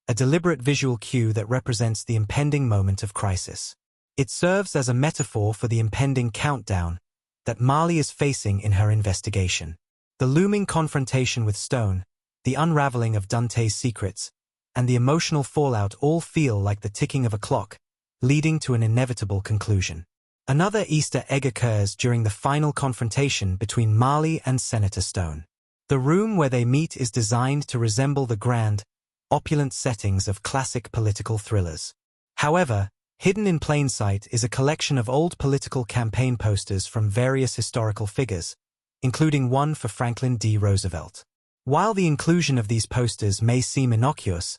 a deliberate visual cue that represents the impending moment of crisis. It serves as a metaphor for the impending countdown that Marley is facing in her investigation. The looming confrontation with Stone, the unraveling of Dante's secrets, and the emotional fallout all feel like the ticking of a clock, leading to an inevitable conclusion. Another Easter egg occurs during the final confrontation between Marley and Senator Stone. The room where they meet is designed to resemble the grand, opulent settings of classic political thrillers. However, hidden in plain sight is a collection of old political campaign posters from various historical figures, including one for Franklin D. Roosevelt. While the inclusion of these posters may seem innocuous,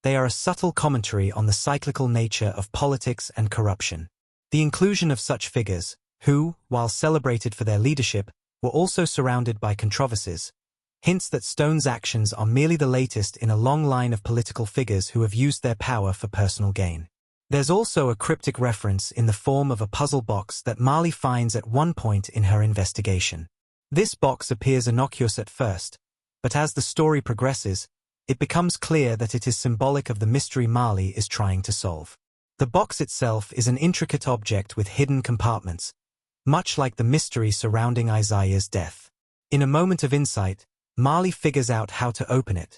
they are a subtle commentary on the cyclical nature of politics and corruption. The inclusion of such figures, who, while celebrated for their leadership, were also surrounded by controversies, hints that Stone's actions are merely the latest in a long line of political figures who have used their power for personal gain. There's also a cryptic reference in the form of a puzzle box that Marley finds at one point in her investigation. This box appears innocuous at first, but as the story progresses, it becomes clear that it is symbolic of the mystery Marley is trying to solve. The box itself is an intricate object with hidden compartments, much like the mystery surrounding Isaiah's death. In a moment of insight, Marley figures out how to open it,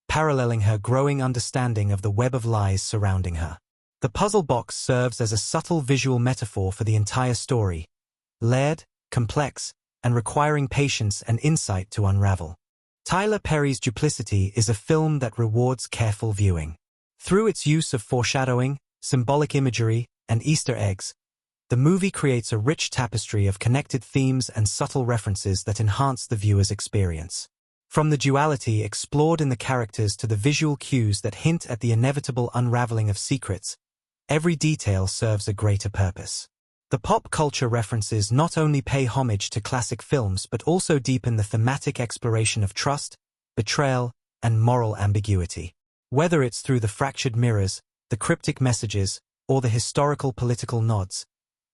paralleling her growing understanding of the web of lies surrounding her. The puzzle box serves as a subtle visual metaphor for the entire story, layered, complex, and requiring patience and insight to unravel. Tyler Perry's Duplicity is a film that rewards careful viewing. Through its use of foreshadowing, symbolic imagery, and Easter eggs, the movie creates a rich tapestry of connected themes and subtle references that enhance the viewer's experience. From the duality explored in the characters to the visual cues that hint at the inevitable unraveling of secrets, every detail serves a greater purpose. The pop culture references not only pay homage to classic films but also deepen the thematic exploration of trust, betrayal, and moral ambiguity. Whether it's through the fractured mirrors, the cryptic messages, or the historical political nods,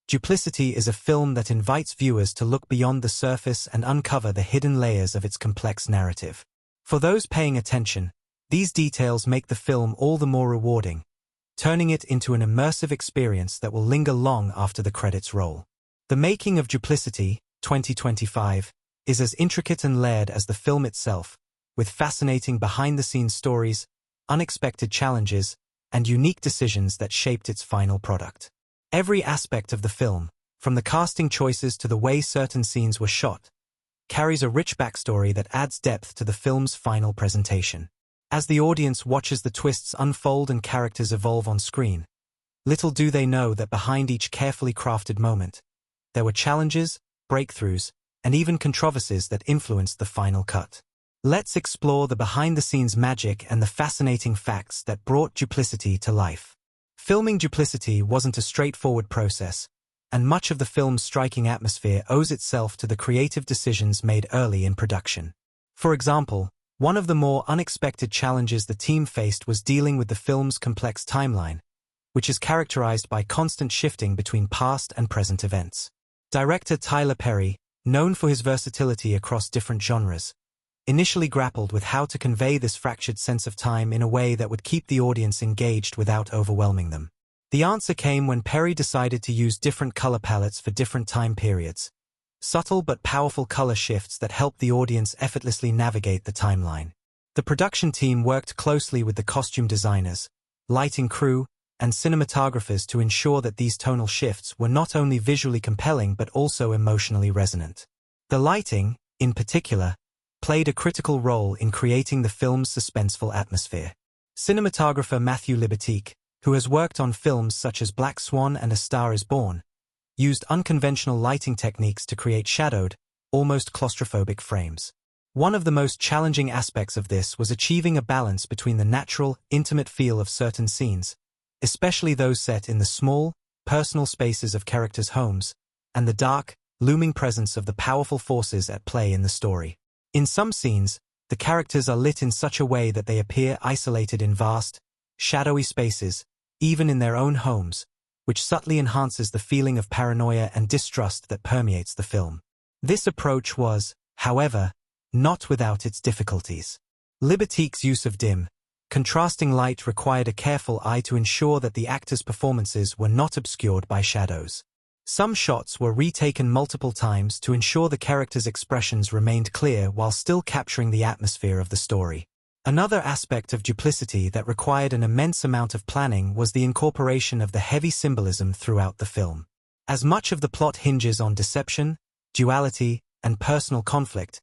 Duplicity is a film that invites viewers to look beyond the surface and uncover the hidden layers of its complex narrative. For those paying attention, these details make the film all the more rewarding, turning it into an immersive experience that will linger long after the credits roll. The making of Duplicity, 2025, is as intricate and layered as the film itself, with fascinating behind-the-scenes stories, unexpected challenges, and unique decisions that shaped its final product. Every aspect of the film, from the casting choices to the way certain scenes were shot, carries a rich backstory that adds depth to the film's final presentation. As the audience watches the twists unfold and characters evolve on screen, little do they know that behind each carefully crafted moment, there were challenges, breakthroughs, and even controversies that influenced the final cut. Let's explore the behind-the-scenes magic and the fascinating facts that brought Duplicity to life. Filming Duplicity wasn't a straightforward process, and much of the film's striking atmosphere owes itself to the creative decisions made early in production. For example, one of the more unexpected challenges the team faced was dealing with the film's complex timeline, which is characterized by constant shifting between past and present events. Director Tyler Perry, known for his versatility across different genres, initially grappled with how to convey this fractured sense of time in a way that would keep the audience engaged without overwhelming them. The answer came when Perry decided to use different color palettes for different time periods, subtle but powerful color shifts that helped the audience effortlessly navigate the timeline. The production team worked closely with the costume designers, lighting crew, and cinematographers to ensure that these tonal shifts were not only visually compelling but also emotionally resonant. The lighting, in particular, played a critical role in creating the film's suspenseful atmosphere. Cinematographer Matthew Libatique, who has worked on films such as Black Swan and A Star is Born, used unconventional lighting techniques to create shadowed, almost claustrophobic frames. One of the most challenging aspects of this was achieving a balance between the natural, intimate feel of certain scenes, especially those set in the small, personal spaces of characters' homes, and the dark, looming presence of the powerful forces at play in the story. In some scenes, the characters are lit in such a way that they appear isolated in vast, shadowy spaces, even in their own homes, which subtly enhances the feeling of paranoia and distrust that permeates the film. This approach was, however, not without its difficulties. Libatique's use of dim, contrasting light required a careful eye to ensure that the actors' performances were not obscured by shadows. Some shots were retaken multiple times to ensure the characters' expressions remained clear while still capturing the atmosphere of the story. Another aspect of Duplicity that required an immense amount of planning was the incorporation of the heavy symbolism throughout the film. As much of the plot hinges on deception, duality, and personal conflict,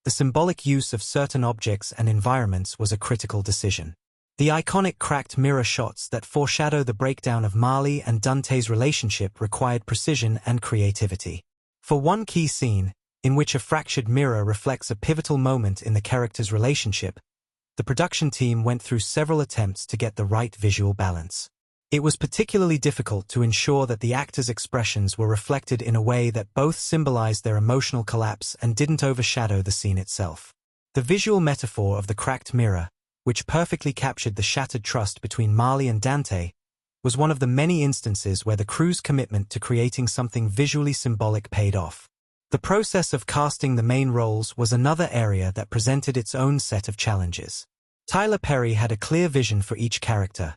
the symbolic use of certain objects and environments was a critical decision. The iconic cracked mirror shots that foreshadow the breakdown of Marley and Dante's relationship required precision and creativity. For one key scene, in which a fractured mirror reflects a pivotal moment in the characters' relationship, the production team went through several attempts to get the right visual balance. It was particularly difficult to ensure that the actors' expressions were reflected in a way that both symbolized their emotional collapse and didn't overshadow the scene itself. The visual metaphor of the cracked mirror, which perfectly captured the shattered trust between Marley and Dante, was one of the many instances where the crew's commitment to creating something visually symbolic paid off. The process of casting the main roles was another area that presented its own set of challenges. Tyler Perry had a clear vision for each character,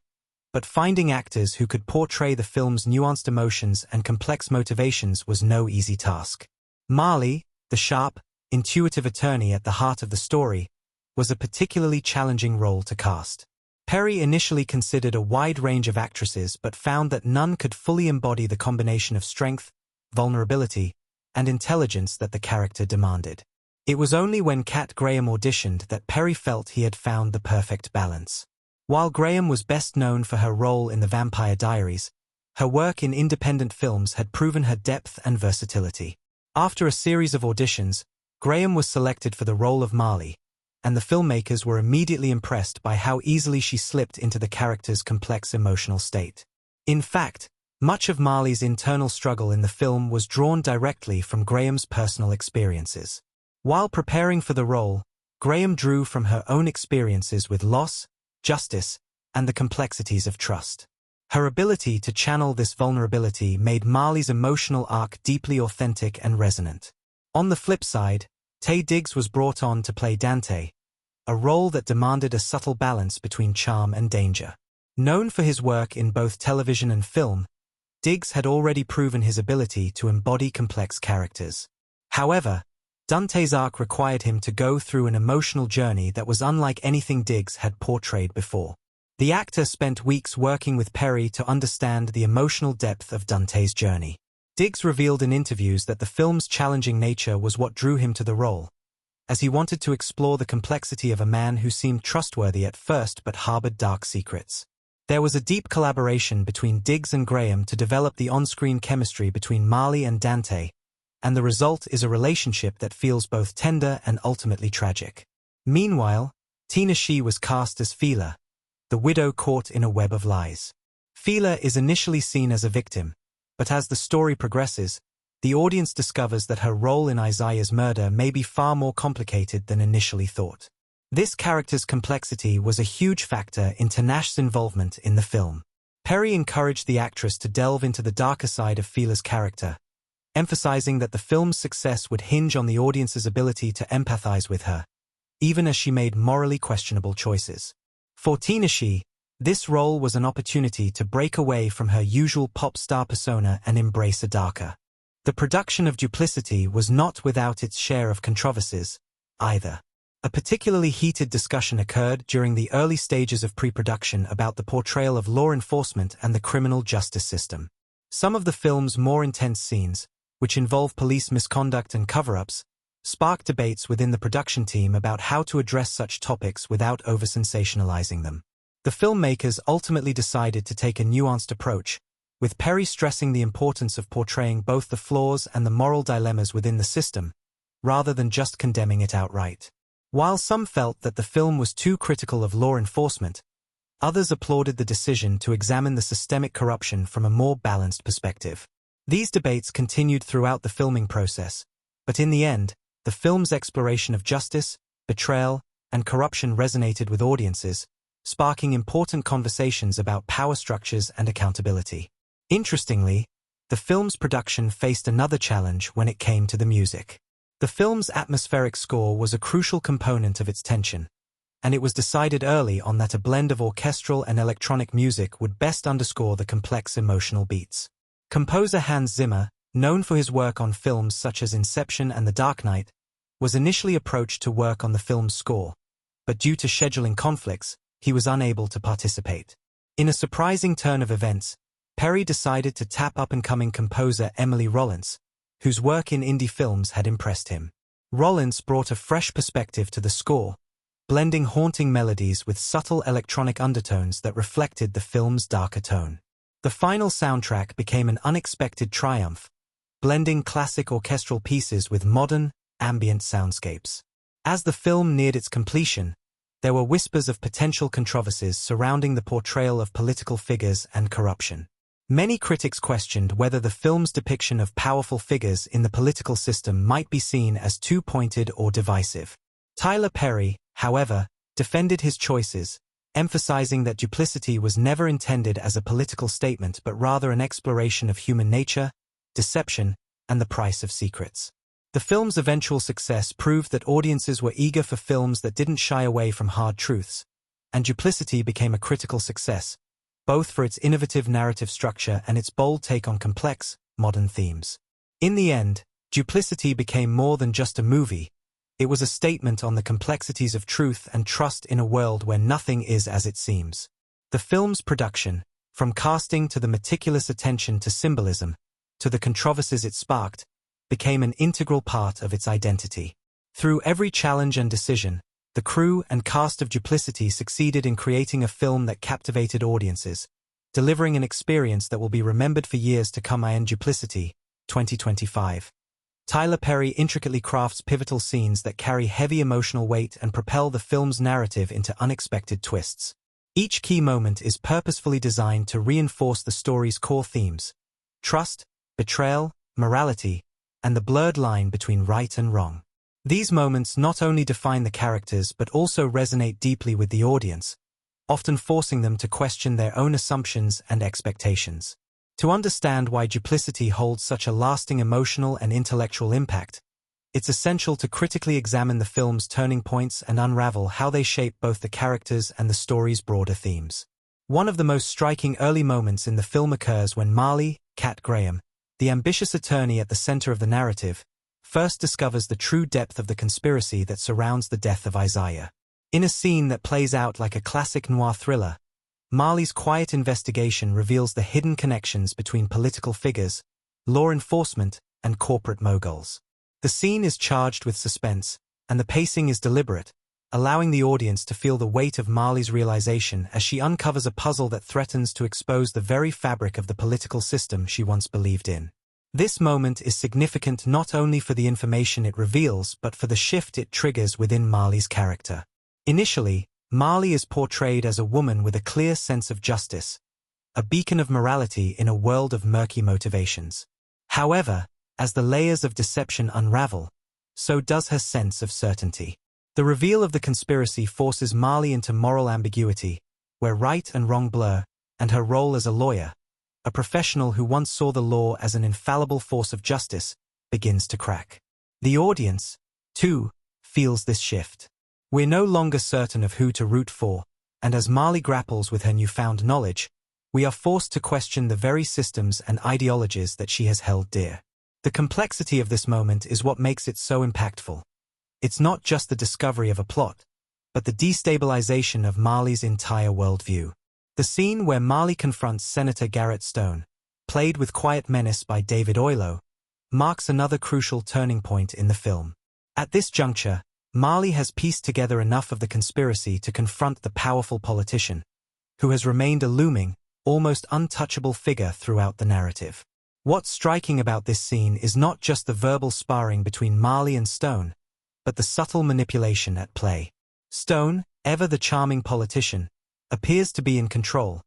but finding actors who could portray the film's nuanced emotions and complex motivations was no easy task. Marley, the sharp, intuitive attorney at the heart of the story, was a particularly challenging role to cast. Perry initially considered a wide range of actresses but found that none could fully embody the combination of strength, vulnerability, and intelligence that the character demanded. It was only when Kat Graham auditioned that Perry felt he had found the perfect balance. While Graham was best known for her role in The Vampire Diaries, her work in independent films had proven her depth and versatility. After a series of auditions, Graham was selected for the role of Marley, and the filmmakers were immediately impressed by how easily she slipped into the character's complex emotional state. In fact, much of Marley's internal struggle in the film was drawn directly from Graham's personal experiences. While preparing for the role, Graham drew from her own experiences with loss, justice, and the complexities of trust. Her ability to channel this vulnerability made Marley's emotional arc deeply authentic and resonant. On the flip side, Taye Diggs was brought on to play Dante, a role that demanded a subtle balance between charm and danger. Known for his work in both television and film, Diggs had already proven his ability to embody complex characters. However, Dante's arc required him to go through an emotional journey that was unlike anything Diggs had portrayed before. The actor spent weeks working with Perry to understand the emotional depth of Dante's journey. Diggs revealed in interviews that the film's challenging nature was what drew him to the role, as he wanted to explore the complexity of a man who seemed trustworthy at first but harbored dark secrets. There was a deep collaboration between Diggs and Graham to develop the on-screen chemistry between Marley and Dante, and the result is a relationship that feels both tender and ultimately tragic. Meanwhile, Tina Shee was cast as Fila, the widow caught in a web of lies. Fila is initially seen as a victim, but as the story progresses, the audience discovers that her role in Isaiah's murder may be far more complicated than initially thought. This character's complexity was a huge factor in Tinash's involvement in the film. Perry encouraged the actress to delve into the darker side of Fila's character, emphasizing that the film's success would hinge on the audience's ability to empathize with her, even as she made morally questionable choices. For Tinashi, this role was an opportunity to break away from her usual pop star persona and embrace a darker. The production of Duplicity was not without its share of controversies, either. A particularly heated discussion occurred during the early stages of pre-production about the portrayal of law enforcement and the criminal justice system. Some of the film's more intense scenes, which involve police misconduct and cover-ups, sparked debates within the production team about how to address such topics without over-sensationalizing them. The filmmakers ultimately decided to take a nuanced approach, with Perry stressing the importance of portraying both the flaws and the moral dilemmas within the system, rather than just condemning it outright. While some felt that the film was too critical of law enforcement, others applauded the decision to examine the systemic corruption from a more balanced perspective. These debates continued throughout the filming process, but in the end, the film's exploration of justice, betrayal, and corruption resonated with audiences, sparking important conversations about power structures and accountability. Interestingly, the film's production faced another challenge when it came to the music. The film's atmospheric score was a crucial component of its tension, and it was decided early on that a blend of orchestral and electronic music would best underscore the complex emotional beats. Composer Hans Zimmer, known for his work on films such as Inception and The Dark Knight, was initially approached to work on the film's score, but due to scheduling conflicts, he was unable to participate. In a surprising turn of events, Perry decided to tap up-and-coming composer Emily Rollins, whose work in indie films had impressed him. Rollins brought a fresh perspective to the score, blending haunting melodies with subtle electronic undertones that reflected the film's darker tone. The final soundtrack became an unexpected triumph, blending classic orchestral pieces with modern, ambient soundscapes. As the film neared its completion, there were whispers of potential controversies surrounding the portrayal of political figures and corruption. Many critics questioned whether the film's depiction of powerful figures in the political system might be seen as too pointed or divisive. Tyler Perry, however, defended his choices, emphasizing that Duplicity was never intended as a political statement but rather an exploration of human nature, deception, and the price of secrets. The film's eventual success proved that audiences were eager for films that didn't shy away from hard truths, and Duplicity became a critical success, both for its innovative narrative structure and its bold take on complex, modern themes. In the end, Duplicity became more than just a movie. It was a statement on the complexities of truth and trust in a world where nothing is as it seems. The film's production, from casting to the meticulous attention to symbolism, to the controversies it sparked, became an integral part of its identity. Through every challenge and decision, the crew and cast of Duplicity succeeded in creating a film that captivated audiences, delivering an experience that will be remembered for years to come. In Duplicity, 2025. Tyler Perry intricately crafts pivotal scenes that carry heavy emotional weight and propel the film's narrative into unexpected twists. Each key moment is purposefully designed to reinforce the story's core themes: trust, betrayal, morality, and the blurred line between right and wrong. These moments not only define the characters but also resonate deeply with the audience, often forcing them to question their own assumptions and expectations. To understand why Duplicity holds such a lasting emotional and intellectual impact, it's essential to critically examine the film's turning points and unravel how they shape both the characters and the story's broader themes. One of the most striking early moments in the film occurs when Marley, Cat Graham, the ambitious attorney at the center of the narrative, first discovers the true depth of the conspiracy that surrounds the death of Isaiah. In a scene that plays out like a classic noir thriller, Marley's quiet investigation reveals the hidden connections between political figures, law enforcement, and corporate moguls. The scene is charged with suspense, and the pacing is deliberate, allowing the audience to feel the weight of Marley's realization as she uncovers a puzzle that threatens to expose the very fabric of the political system she once believed in. This moment is significant not only for the information it reveals but for the shift it triggers within Marley's character. Initially, Marley is portrayed as a woman with a clear sense of justice, a beacon of morality in a world of murky motivations. However, as the layers of deception unravel, so does her sense of certainty. The reveal of the conspiracy forces Marley into moral ambiguity, where right and wrong blur, and her role as a lawyer, a professional who once saw the law as an infallible force of justice, begins to crack. The audience, too, feels this shift. We're no longer certain of who to root for, and as Marley grapples with her newfound knowledge, we are forced to question the very systems and ideologies that she has held dear. The complexity of this moment is what makes it so impactful. It's not just the discovery of a plot, but the destabilization of Marley's entire worldview. The scene where Marley confronts Senator Garrett Stone, played with quiet menace by David Oyelowo, marks another crucial turning point in the film. At this juncture, Marley has pieced together enough of the conspiracy to confront the powerful politician, who has remained a looming, almost untouchable figure throughout the narrative. What's striking about this scene is not just the verbal sparring between Marley and Stone, but the subtle manipulation at play. Stone, ever the charming politician, appears to be in control,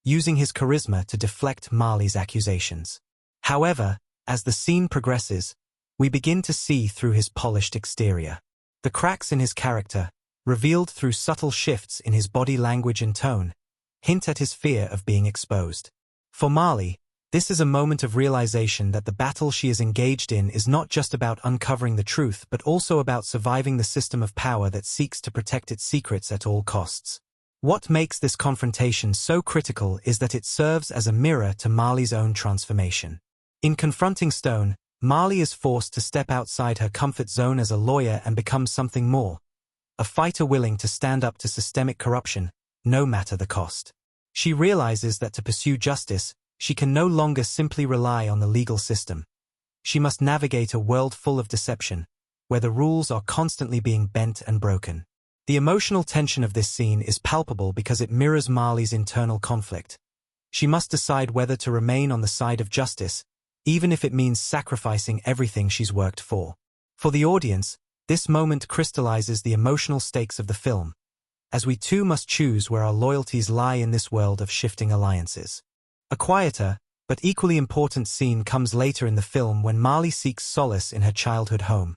using his charisma to deflect Marley's accusations. However, as the scene progresses, we begin to see through his polished exterior. The cracks in his character, revealed through subtle shifts in his body language and tone, hint at his fear of being exposed. For Marley, this is a moment of realization that the battle she is engaged in is not just about uncovering the truth but also about surviving the system of power that seeks to protect its secrets at all costs. What makes this confrontation so critical is that it serves as a mirror to Marley's own transformation. In confronting Stone, Marley is forced to step outside her comfort zone as a lawyer and become something more, a fighter willing to stand up to systemic corruption, no matter the cost. She realizes that to pursue justice, she can no longer simply rely on the legal system. She must navigate a world full of deception, where the rules are constantly being bent and broken. The emotional tension of this scene is palpable because it mirrors Marley's internal conflict. She must decide whether to remain on the side of justice, even if it means sacrificing everything she's worked for. For the audience, this moment crystallizes the emotional stakes of the film, as we too must choose where our loyalties lie in this world of shifting alliances. A quieter, but equally important scene comes later in the film when Marley seeks solace in her childhood home,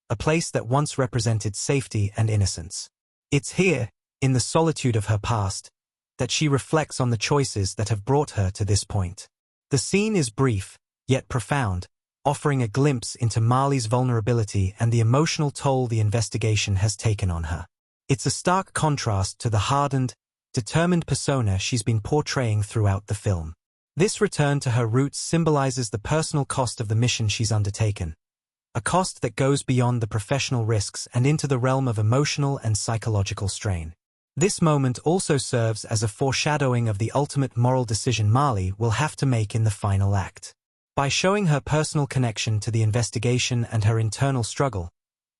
a place that once represented safety and innocence. It's here, in the solitude of her past, that she reflects on the choices that have brought her to this point. The scene is brief, yet profound, offering a glimpse into Marley's vulnerability and the emotional toll the investigation has taken on her. It's a stark contrast to the hardened, determined persona she's been portraying throughout the film. This return to her roots symbolizes the personal cost of the mission she's undertaken, a cost that goes beyond the professional risks and into the realm of emotional and psychological strain. This moment also serves as a foreshadowing of the ultimate moral decision Marley will have to make in the final act. By showing her personal connection to the investigation and her internal struggle,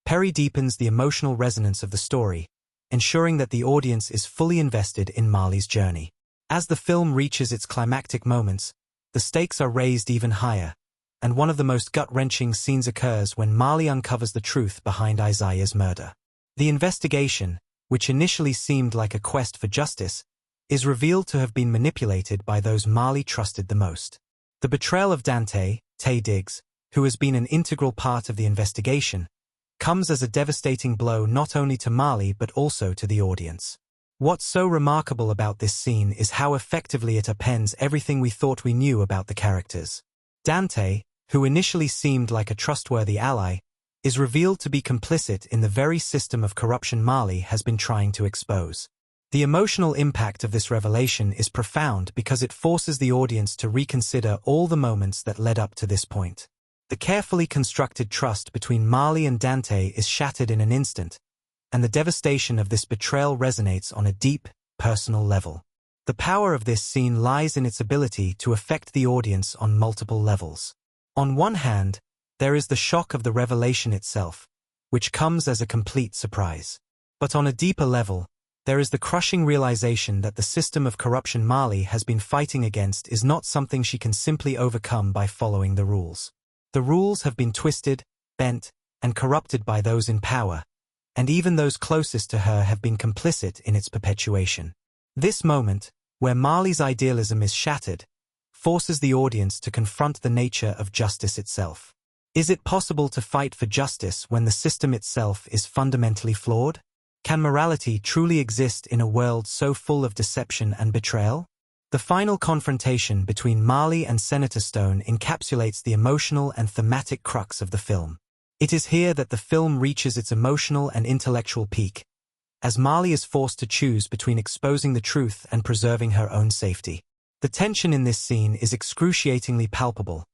Perry deepens the emotional resonance of the story, ensuring that the audience is fully invested in Marley's journey. As the film reaches its climactic moments, the stakes are raised even higher, and one of the most gut-wrenching scenes occurs when Marley uncovers the truth behind Isaiah's murder. The investigation, which initially seemed like a quest for justice, is revealed to have been manipulated by those Marley trusted the most. The betrayal of Dante, Taye Diggs, who has been an integral part of the investigation, comes as a devastating blow not only to Marley but also to the audience. What's so remarkable about this scene is how effectively it appends everything we thought we knew about the characters. Dante, who initially seemed like a trustworthy ally, is revealed to be complicit in the very system of corruption Marley has been trying to expose. The emotional impact of this revelation is profound because it forces the audience to reconsider all the moments that led up to this point. The carefully constructed trust between Marley and Dante is shattered in an instant, and the devastation of this betrayal resonates on a deep, personal level. The power of this scene lies in its ability to affect the audience on multiple levels. On one hand, there is the shock of the revelation itself, which comes as a complete surprise. But on a deeper level, there is the crushing realization that the system of corruption Marley has been fighting against is not something she can simply overcome by following the rules. The rules have been twisted, bent, and corrupted by those in power, and even those closest to her have been complicit in its perpetuation. This moment, where Marley's idealism is shattered, forces the audience to confront the nature of justice itself. Is it possible to fight for justice when the system itself is fundamentally flawed? Can morality truly exist in a world so full of deception and betrayal? The final confrontation between Marley and Senator Stone encapsulates the emotional and thematic crux of the film. It is here that the film reaches its emotional and intellectual peak, as Marley is forced to choose between exposing the truth and preserving her own safety. The tension in this scene is excruciatingly palpable,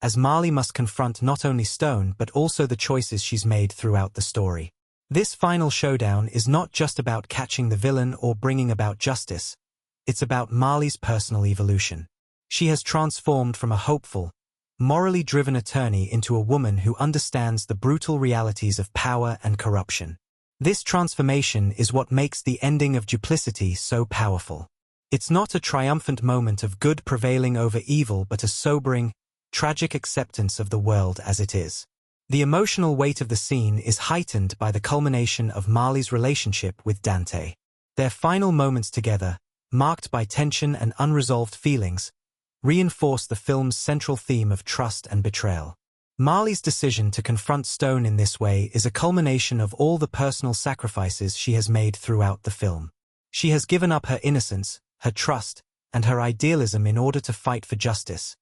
as Marley must confront not only Stone but also the choices she's made throughout the story. This final showdown is not just about catching the villain or bringing about justice, it's about Marley's personal evolution. She has transformed from a hopeful, morally driven attorney into a woman who understands the brutal realities of power and corruption. This transformation is what makes the ending of Duplicity so powerful. It's not a triumphant moment of good prevailing over evil but a sobering, tragic acceptance of the world as it is. The emotional weight of the scene is heightened by the culmination of Marley's relationship with Dante. Their final moments together, marked by tension and unresolved feelings, reinforce the film's central theme of trust and betrayal. Marley's decision to confront Stone in this way is a culmination of all the personal sacrifices she has made throughout the film. She has given up her innocence, her trust, and her idealism in order to fight for justice.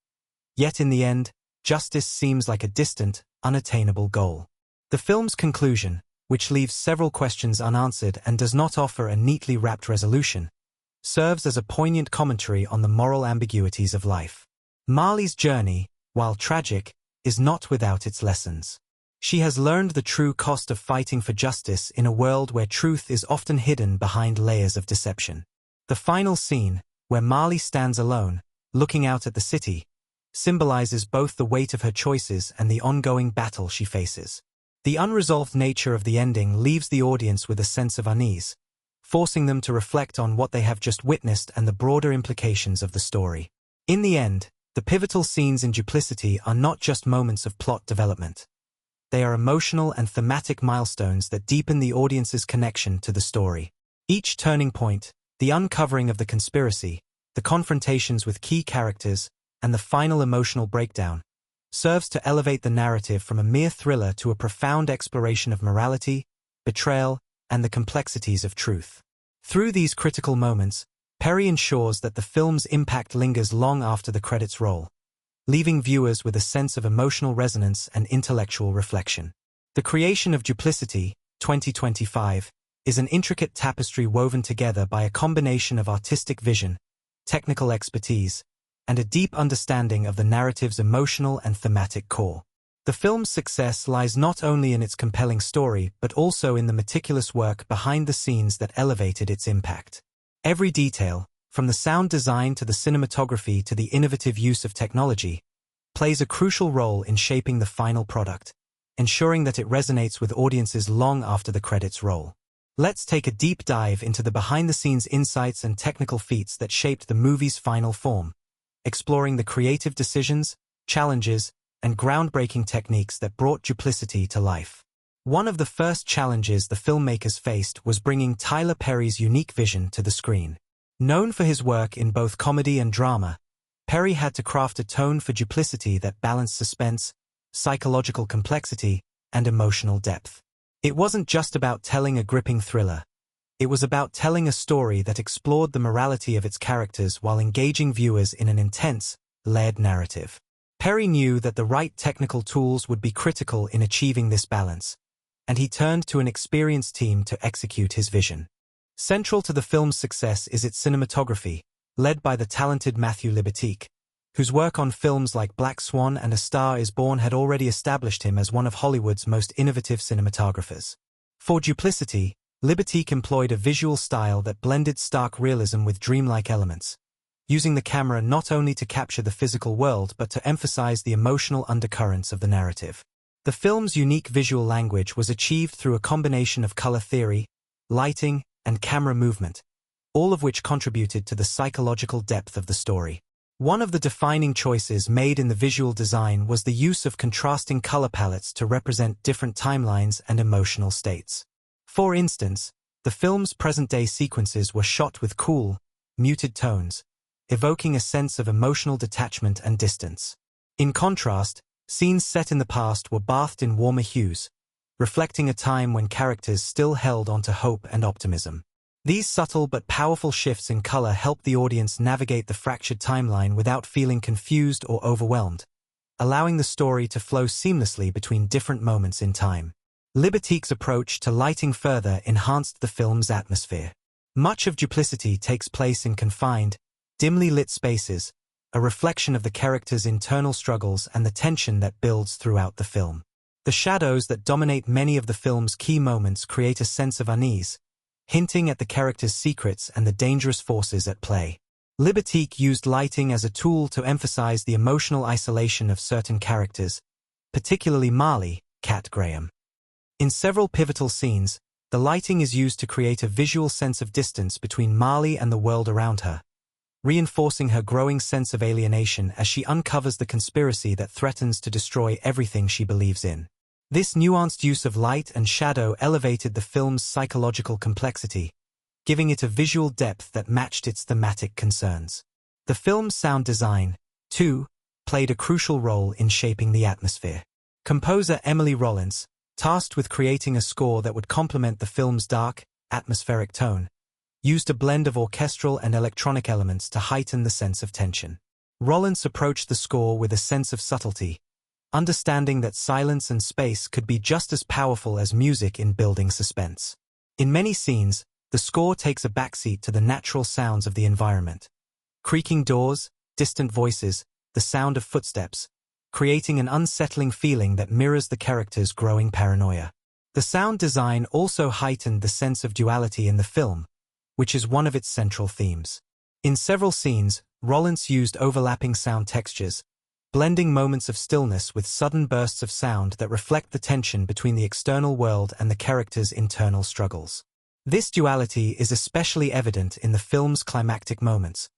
Yet in the end, justice seems like a distant, unattainable goal. The film's conclusion, which leaves several questions unanswered and does not offer a neatly wrapped resolution, serves as a poignant commentary on the moral ambiguities of life. Marley's journey, while tragic, is not without its lessons. She has learned the true cost of fighting for justice in a world where truth is often hidden behind layers of deception. The final scene, where Marley stands alone, looking out at the city, symbolizes both the weight of her choices and the ongoing battle she faces. The unresolved nature of the ending leaves the audience with a sense of unease, forcing them to reflect on what they have just witnessed and the broader implications of the story. In the end, the pivotal scenes in Duplicity are not just moments of plot development. They are emotional and thematic milestones that deepen the audience's connection to the story. Each turning point, the uncovering of the conspiracy, the confrontations with key characters, and the final emotional breakdown, serves to elevate the narrative from a mere thriller to a profound exploration of morality, betrayal, and the complexities of truth. Through these critical moments, Perry ensures that the film's impact lingers long after the credits roll, leaving viewers with a sense of emotional resonance and intellectual reflection. The creation of Duplicity, 2025, is an intricate tapestry woven together by a combination of artistic vision, technical expertise, and a deep understanding of the narrative's emotional and thematic core. The film's success lies not only in its compelling story but also in the meticulous work behind the scenes that elevated its impact. Every detail, from the sound design to the cinematography to the innovative use of technology, plays a crucial role in shaping the final product, ensuring that it resonates with audiences long after the credits roll. Let's take a deep dive into the behind-the-scenes insights and technical feats that shaped the movie's final form, exploring the creative decisions, challenges, and groundbreaking techniques that brought Duplicity to life. One of the first challenges the filmmakers faced was bringing Tyler Perry's unique vision to the screen. Known for his work in both comedy and drama, Perry had to craft a tone for Duplicity that balanced suspense, psychological complexity, and emotional depth. It wasn't just about telling a gripping thriller. It was about telling a story that explored the morality of its characters while engaging viewers in an intense, layered narrative. Perry knew that the right technical tools would be critical in achieving this balance, and he turned to an experienced team to execute his vision. Central to the film's success is its cinematography, led by the talented Matthew Libatique, whose work on films like Black Swan and A Star is Born had already established him as one of Hollywood's most innovative cinematographers. For Duplicity, Libatique employed a visual style that blended stark realism with dreamlike elements, using the camera not only to capture the physical world but to emphasize the emotional undercurrents of the narrative. The film's unique visual language was achieved through a combination of color theory, lighting, and camera movement, all of which contributed to the psychological depth of the story. One of the defining choices made in the visual design was the use of contrasting color palettes to represent different timelines and emotional states. For instance, the film's present-day sequences were shot with cool, muted tones, evoking a sense of emotional detachment and distance. In contrast, scenes set in the past were bathed in warmer hues, reflecting a time when characters still held onto hope and optimism. These subtle but powerful shifts in color helped the audience navigate the fractured timeline without feeling confused or overwhelmed, allowing the story to flow seamlessly between different moments in time. Liberty's approach to lighting further enhanced the film's atmosphere. Much of Duplicity takes place in confined, dimly lit spaces, a reflection of the characters' internal struggles and the tension that builds throughout the film. The shadows that dominate many of the film's key moments create a sense of unease, hinting at the characters' secrets and the dangerous forces at play. Liberty used lighting as a tool to emphasize the emotional isolation of certain characters, particularly Marley, Cat Graham. In several pivotal scenes, the lighting is used to create a visual sense of distance between Marley and the world around her, reinforcing her growing sense of alienation as she uncovers the conspiracy that threatens to destroy everything she believes in. This nuanced use of light and shadow elevated the film's psychological complexity, giving it a visual depth that matched its thematic concerns. The film's sound design, too, played a crucial role in shaping the atmosphere. Composer Emily Rollins, tasked with creating a score that would complement the film's dark, atmospheric tone, used a blend of orchestral and electronic elements to heighten the sense of tension. Rollins approached the score with a sense of subtlety, understanding that silence and space could be just as powerful as music in building suspense. In many scenes, the score takes a backseat to the natural sounds of the environment. Creaking doors, distant voices, the sound of footsteps, creating an unsettling feeling that mirrors the characters' growing paranoia. The sound design also heightened the sense of duality in the film, which is one of its central themes. In several scenes, Rollins used overlapping sound textures, blending moments of stillness with sudden bursts of sound that reflect the tension between the external world and the characters' internal struggles. This duality is especially evident in the film's climactic moments,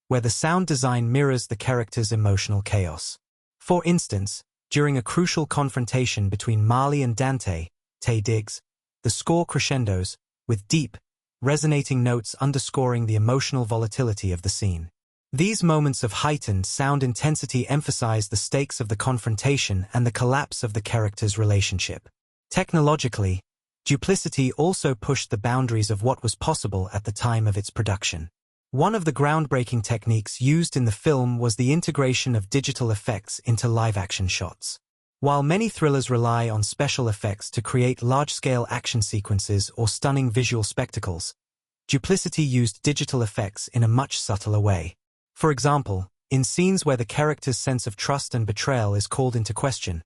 where the sound design mirrors the characters' emotional chaos. For instance, during a crucial confrontation between Marley and Dante, Taye Diggs, the score crescendos, with deep, resonating notes underscoring the emotional volatility of the scene. These moments of heightened sound intensity emphasize the stakes of the confrontation and the collapse of the characters' relationship. Technologically, Duplicity also pushed the boundaries of what was possible at the time of its production. One of the groundbreaking techniques used in the film was the integration of digital effects into live-action shots. While many thrillers rely on special effects to create large-scale action sequences or stunning visual spectacles, Duplicity used digital effects in a much subtler way. For example, in scenes where the character's sense of trust and betrayal is called into question,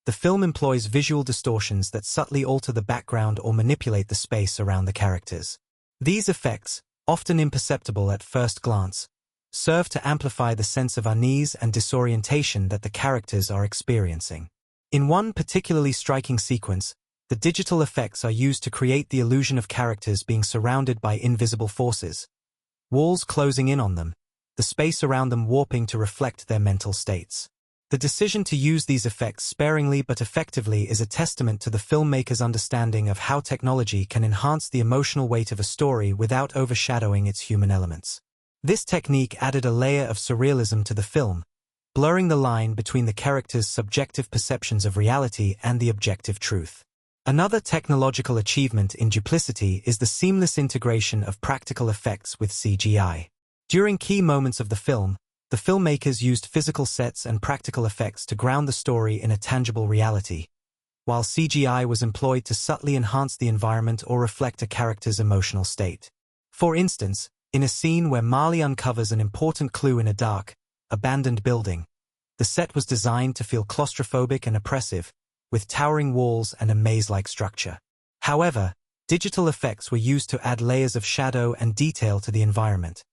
the film employs visual distortions that subtly alter the background or manipulate the space around the characters. These effects, often imperceptible at first glance, serve to amplify the sense of unease and disorientation that the characters are experiencing. In one particularly striking sequence, the digital effects are used to create the illusion of characters being surrounded by invisible forces, walls closing in on them, the space around them warping to reflect their mental states. The decision to use these effects sparingly but effectively is a testament to the filmmaker's understanding of how technology can enhance the emotional weight of a story without overshadowing its human elements. This technique added a layer of surrealism to the film, blurring the line between the characters' subjective perceptions of reality and the objective truth. Another technological achievement in Duplicity is the seamless integration of practical effects with CGI. During key moments of the film, the filmmakers used physical sets and practical effects to ground the story in a tangible reality, while CGI was employed to subtly enhance the environment or reflect a character's emotional state. For instance, in a scene where Marley uncovers an important clue in a dark, abandoned building, the set was designed to feel claustrophobic and oppressive, with towering walls and a maze-like structure. However, digital effects were used to add layers of shadow and detail to the environment,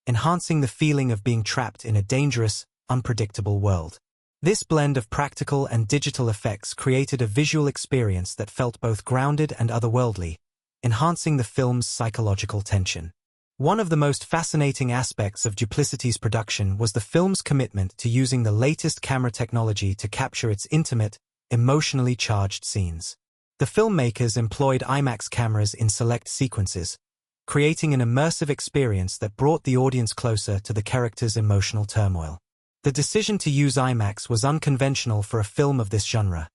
enhancing the feeling of being trapped in a dangerous, unpredictable world. This blend of practical and digital effects created a visual experience that felt both grounded and otherworldly, enhancing the film's psychological tension. One of the most fascinating aspects of Duplicity's production was the film's commitment to using the latest camera technology to capture its intimate, emotionally charged scenes. The filmmakers employed IMAX cameras in select sequences, creating an immersive experience that brought the audience closer to the characters' emotional turmoil. The decision to use IMAX was unconventional for a film of this genre,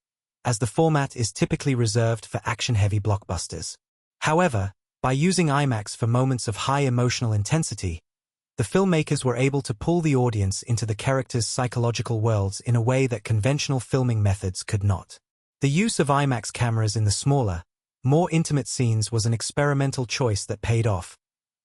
as the format is typically reserved for action-heavy blockbusters. However, by using IMAX for moments of high emotional intensity, the filmmakers were able to pull the audience into the characters' psychological worlds in a way that conventional filming methods could not. The use of IMAX cameras in the smaller, more intimate scenes was an experimental choice that paid off,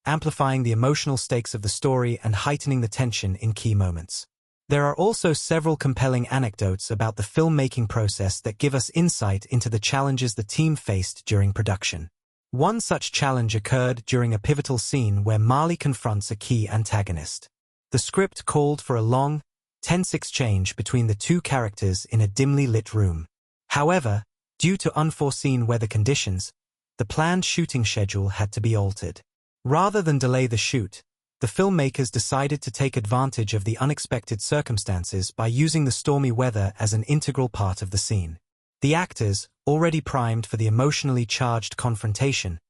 amplifying the emotional stakes of the story and heightening the tension in key moments. There are also several compelling anecdotes about the filmmaking process that give us insight into the challenges the team faced during production. One such challenge occurred during a pivotal scene where Marley confronts a key antagonist. The script called for a long, tense exchange between the two characters in a dimly lit room. However, due to unforeseen weather conditions, the planned shooting schedule had to be altered. Rather than delay the shoot, the filmmakers decided to take advantage of the unexpected circumstances by using the stormy weather as an integral part of the scene. The actors, already primed for the emotionally charged confrontation,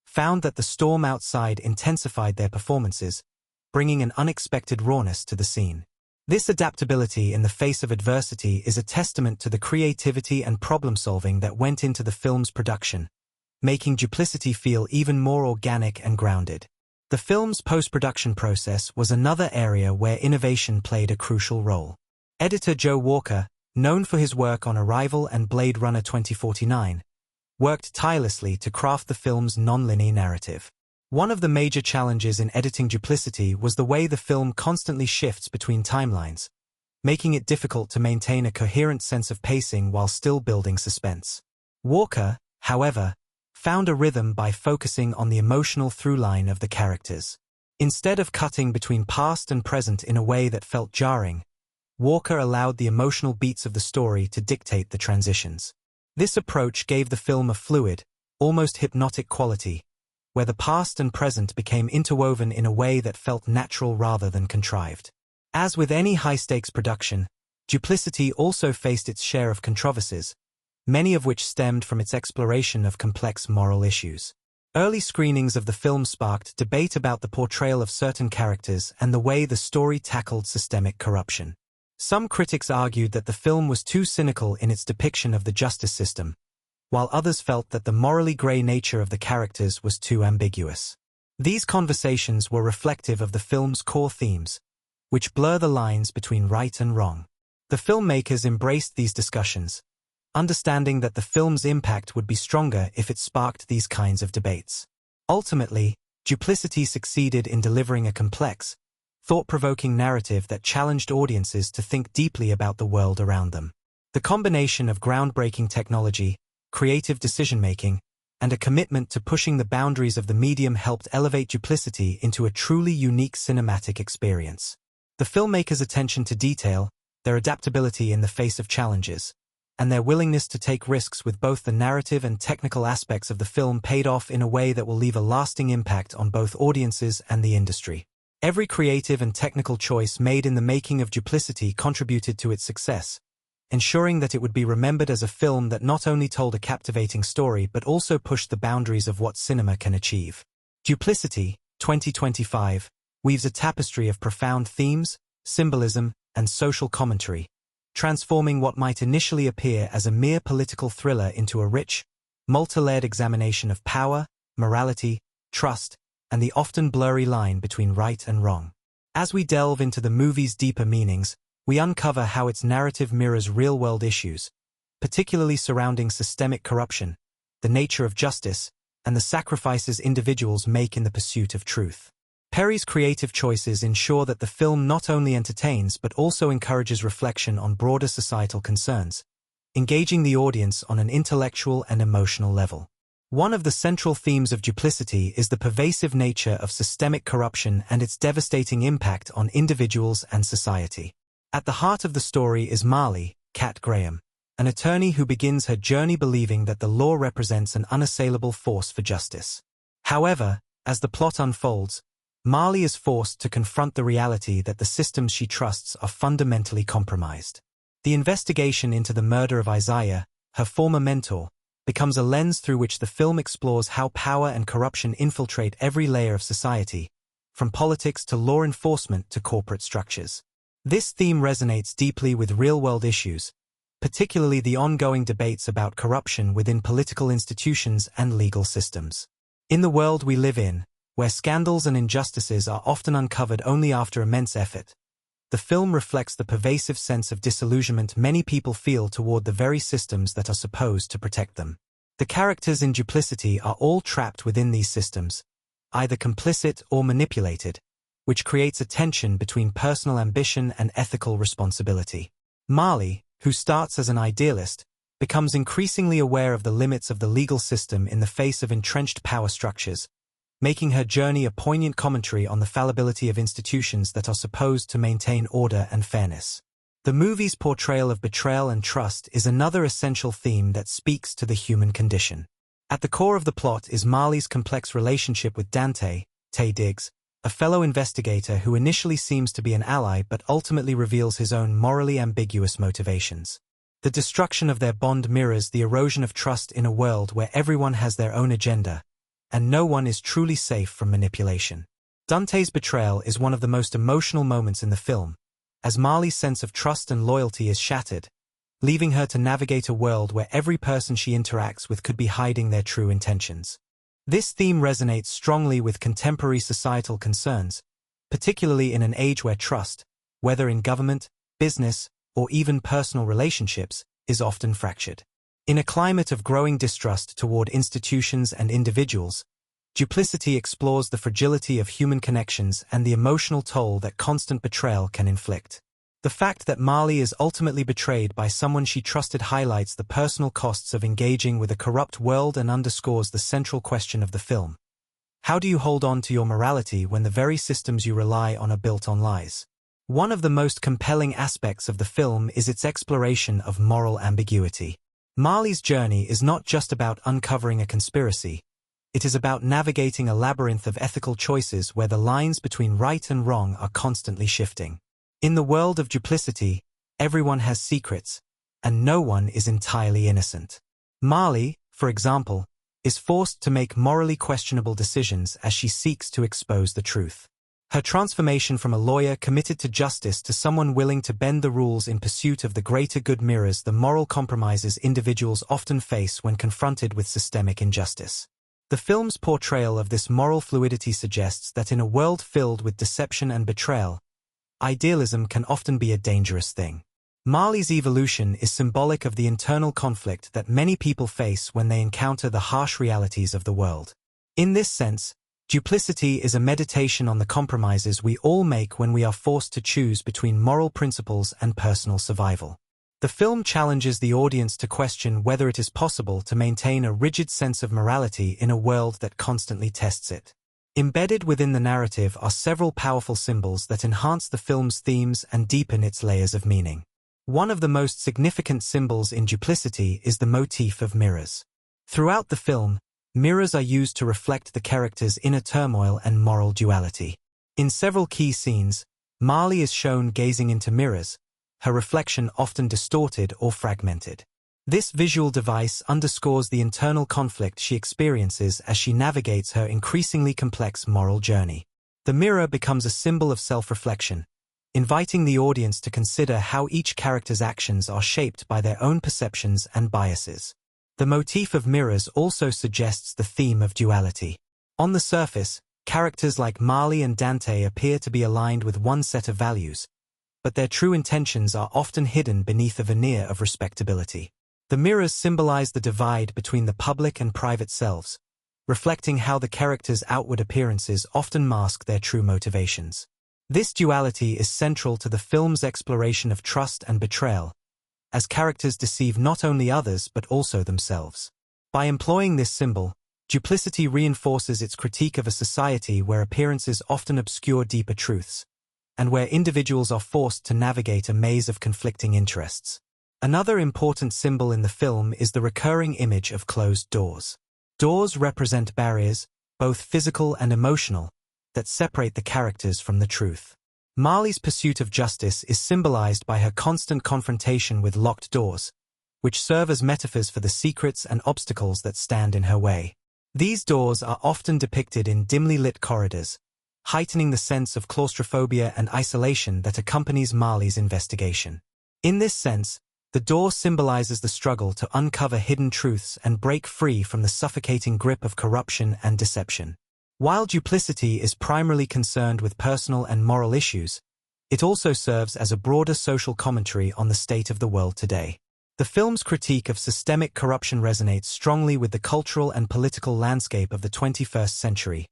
found that the storm outside intensified their performances, bringing an unexpected rawness to the scene. This adaptability in the face of adversity is a testament to the creativity and problem-solving that went into the film's production, making Duplicity feel even more organic and grounded. The film's post-production process was another area where innovation played a crucial role. Editor Joe Walker, known for his work on Arrival and Blade Runner 2049, worked tirelessly to craft the film's non-linear narrative. One of the major challenges in editing Duplicity was the way the film constantly shifts between timelines, making it difficult to maintain a coherent sense of pacing while still building suspense. Walker, however, found a rhythm by focusing on the emotional through-line of the characters. Instead of cutting between past and present in a way that felt jarring, Walker allowed the emotional beats of the story to dictate the transitions. This approach gave the film a fluid, almost hypnotic quality, where the past and present became interwoven in a way that felt natural rather than contrived. As with any high-stakes production, Duplicity also faced its share of controversies, many of which stemmed from its exploration of complex moral issues. Early screenings of the film sparked debate about the portrayal of certain characters and the way the story tackled systemic corruption. Some critics argued that the film was too cynical in its depiction of the justice system, while others felt that the morally gray nature of the characters was too ambiguous. These conversations were reflective of the film's core themes, which blur the lines between right and wrong. The filmmakers embraced these discussions, understanding that the film's impact would be stronger if it sparked these kinds of debates. Ultimately, Duplicity succeeded in delivering a complex, thought-provoking narrative that challenged audiences to think deeply about the world around them. The combination of groundbreaking technology, creative decision-making, and a commitment to pushing the boundaries of the medium helped elevate Duplicity into a truly unique cinematic experience. The filmmakers' attention to detail, their adaptability in the face of challenges, and their willingness to take risks with both the narrative and technical aspects of the film paid off in a way that will leave a lasting impact on both audiences and the industry. Every creative and technical choice made in the making of Duplicity contributed to its success, ensuring that it would be remembered as a film that not only told a captivating story but also pushed the boundaries of what cinema can achieve. Duplicity, 2025, weaves a tapestry of profound themes, symbolism, and social commentary, transforming what might initially appear as a mere political thriller into a rich, multi-layered examination of power, morality, trust, and the often blurry line between right and wrong. As we delve into the movie's deeper meanings, we uncover how its narrative mirrors real-world issues, particularly surrounding systemic corruption, the nature of justice, and the sacrifices individuals make in the pursuit of truth. Perry's creative choices ensure that the film not only entertains but also encourages reflection on broader societal concerns, engaging the audience on an intellectual and emotional level. One of the central themes of Duplicity is the pervasive nature of systemic corruption and its devastating impact on individuals and society. At the heart of the story is Marley, Kat Graham, an attorney who begins her journey believing that the law represents an unassailable force for justice. However, as the plot unfolds, Marley is forced to confront the reality that the systems she trusts are fundamentally compromised. The investigation into the murder of Isaiah, her former mentor, becomes a lens through which the film explores how power and corruption infiltrate every layer of society, from politics to law enforcement to corporate structures. This theme resonates deeply with real-world issues, particularly the ongoing debates about corruption within political institutions and legal systems. In the world we live in, where scandals and injustices are often uncovered only after immense effort, the film reflects the pervasive sense of disillusionment many people feel toward the very systems that are supposed to protect them. The characters in Duplicity are all trapped within these systems, either complicit or manipulated, which creates a tension between personal ambition and ethical responsibility. Marley, who starts as an idealist, becomes increasingly aware of the limits of the legal system in the face of entrenched power structures, making her journey a poignant commentary on the fallibility of institutions that are supposed to maintain order and fairness. The movie's portrayal of betrayal and trust is another essential theme that speaks to the human condition. At the core of the plot is Marley's complex relationship with Dante, Taye Diggs, a fellow investigator who initially seems to be an ally but ultimately reveals his own morally ambiguous motivations. The destruction of their bond mirrors the erosion of trust in a world where everyone has their own agenda, and no one is truly safe from manipulation. Dante's betrayal is one of the most emotional moments in the film, as Marley's sense of trust and loyalty is shattered, leaving her to navigate a world where every person she interacts with could be hiding their true intentions. This theme resonates strongly with contemporary societal concerns, particularly in an age where trust, whether in government, business, or even personal relationships, is often fractured. In a climate of growing distrust toward institutions and individuals, Duplicity explores the fragility of human connections and the emotional toll that constant betrayal can inflict. The fact that Marley is ultimately betrayed by someone she trusted highlights the personal costs of engaging with a corrupt world and underscores the central question of the film. How do you hold on to your morality when the very systems you rely on are built on lies? One of the most compelling aspects of the film is its exploration of moral ambiguity. Marley's journey is not just about uncovering a conspiracy. It is about navigating a labyrinth of ethical choices where the lines between right and wrong are constantly shifting. In the world of Duplicity, everyone has secrets, and no one is entirely innocent. Marley, for example, is forced to make morally questionable decisions as she seeks to expose the truth. Her transformation from a lawyer committed to justice to someone willing to bend the rules in pursuit of the greater good mirrors the moral compromises individuals often face when confronted with systemic injustice. The film's portrayal of this moral fluidity suggests that in a world filled with deception and betrayal, idealism can often be a dangerous thing. Marley's evolution is symbolic of the internal conflict that many people face when they encounter the harsh realities of the world. In this sense, Duplicity is a meditation on the compromises we all make when we are forced to choose between moral principles and personal survival. The film challenges the audience to question whether it is possible to maintain a rigid sense of morality in a world that constantly tests it. Embedded within the narrative are several powerful symbols that enhance the film's themes and deepen its layers of meaning. One of the most significant symbols in Duplicity is the motif of mirrors. Throughout the film, mirrors are used to reflect the character's inner turmoil and moral duality. In several key scenes, Marley is shown gazing into mirrors, her reflection often distorted or fragmented. This visual device underscores the internal conflict she experiences as she navigates her increasingly complex moral journey. The mirror becomes a symbol of self-reflection, inviting the audience to consider how each character's actions are shaped by their own perceptions and biases. The motif of mirrors also suggests the theme of duality. On the surface, characters like Marley and Dante appear to be aligned with one set of values, but their true intentions are often hidden beneath a veneer of respectability. The mirrors symbolize the divide between the public and private selves, reflecting how the characters' outward appearances often mask their true motivations. This duality is central to the film's exploration of trust and betrayal, as characters deceive not only others but also themselves. By employing this symbol, Duplicity reinforces its critique of a society where appearances often obscure deeper truths, and where individuals are forced to navigate a maze of conflicting interests. Another important symbol in the film is the recurring image of closed doors. Doors represent barriers, both physical and emotional, that separate the characters from the truth. Marley's pursuit of justice is symbolized by her constant confrontation with locked doors, which serve as metaphors for the secrets and obstacles that stand in her way. These doors are often depicted in dimly lit corridors, heightening the sense of claustrophobia and isolation that accompanies Marley's investigation. In this sense, the door symbolizes the struggle to uncover hidden truths and break free from the suffocating grip of corruption and deception. While Duplicity is primarily concerned with personal and moral issues, It also serves as a broader social commentary on the state of the world today. The film's critique of systemic corruption resonates strongly with the cultural and political landscape of the 21st century,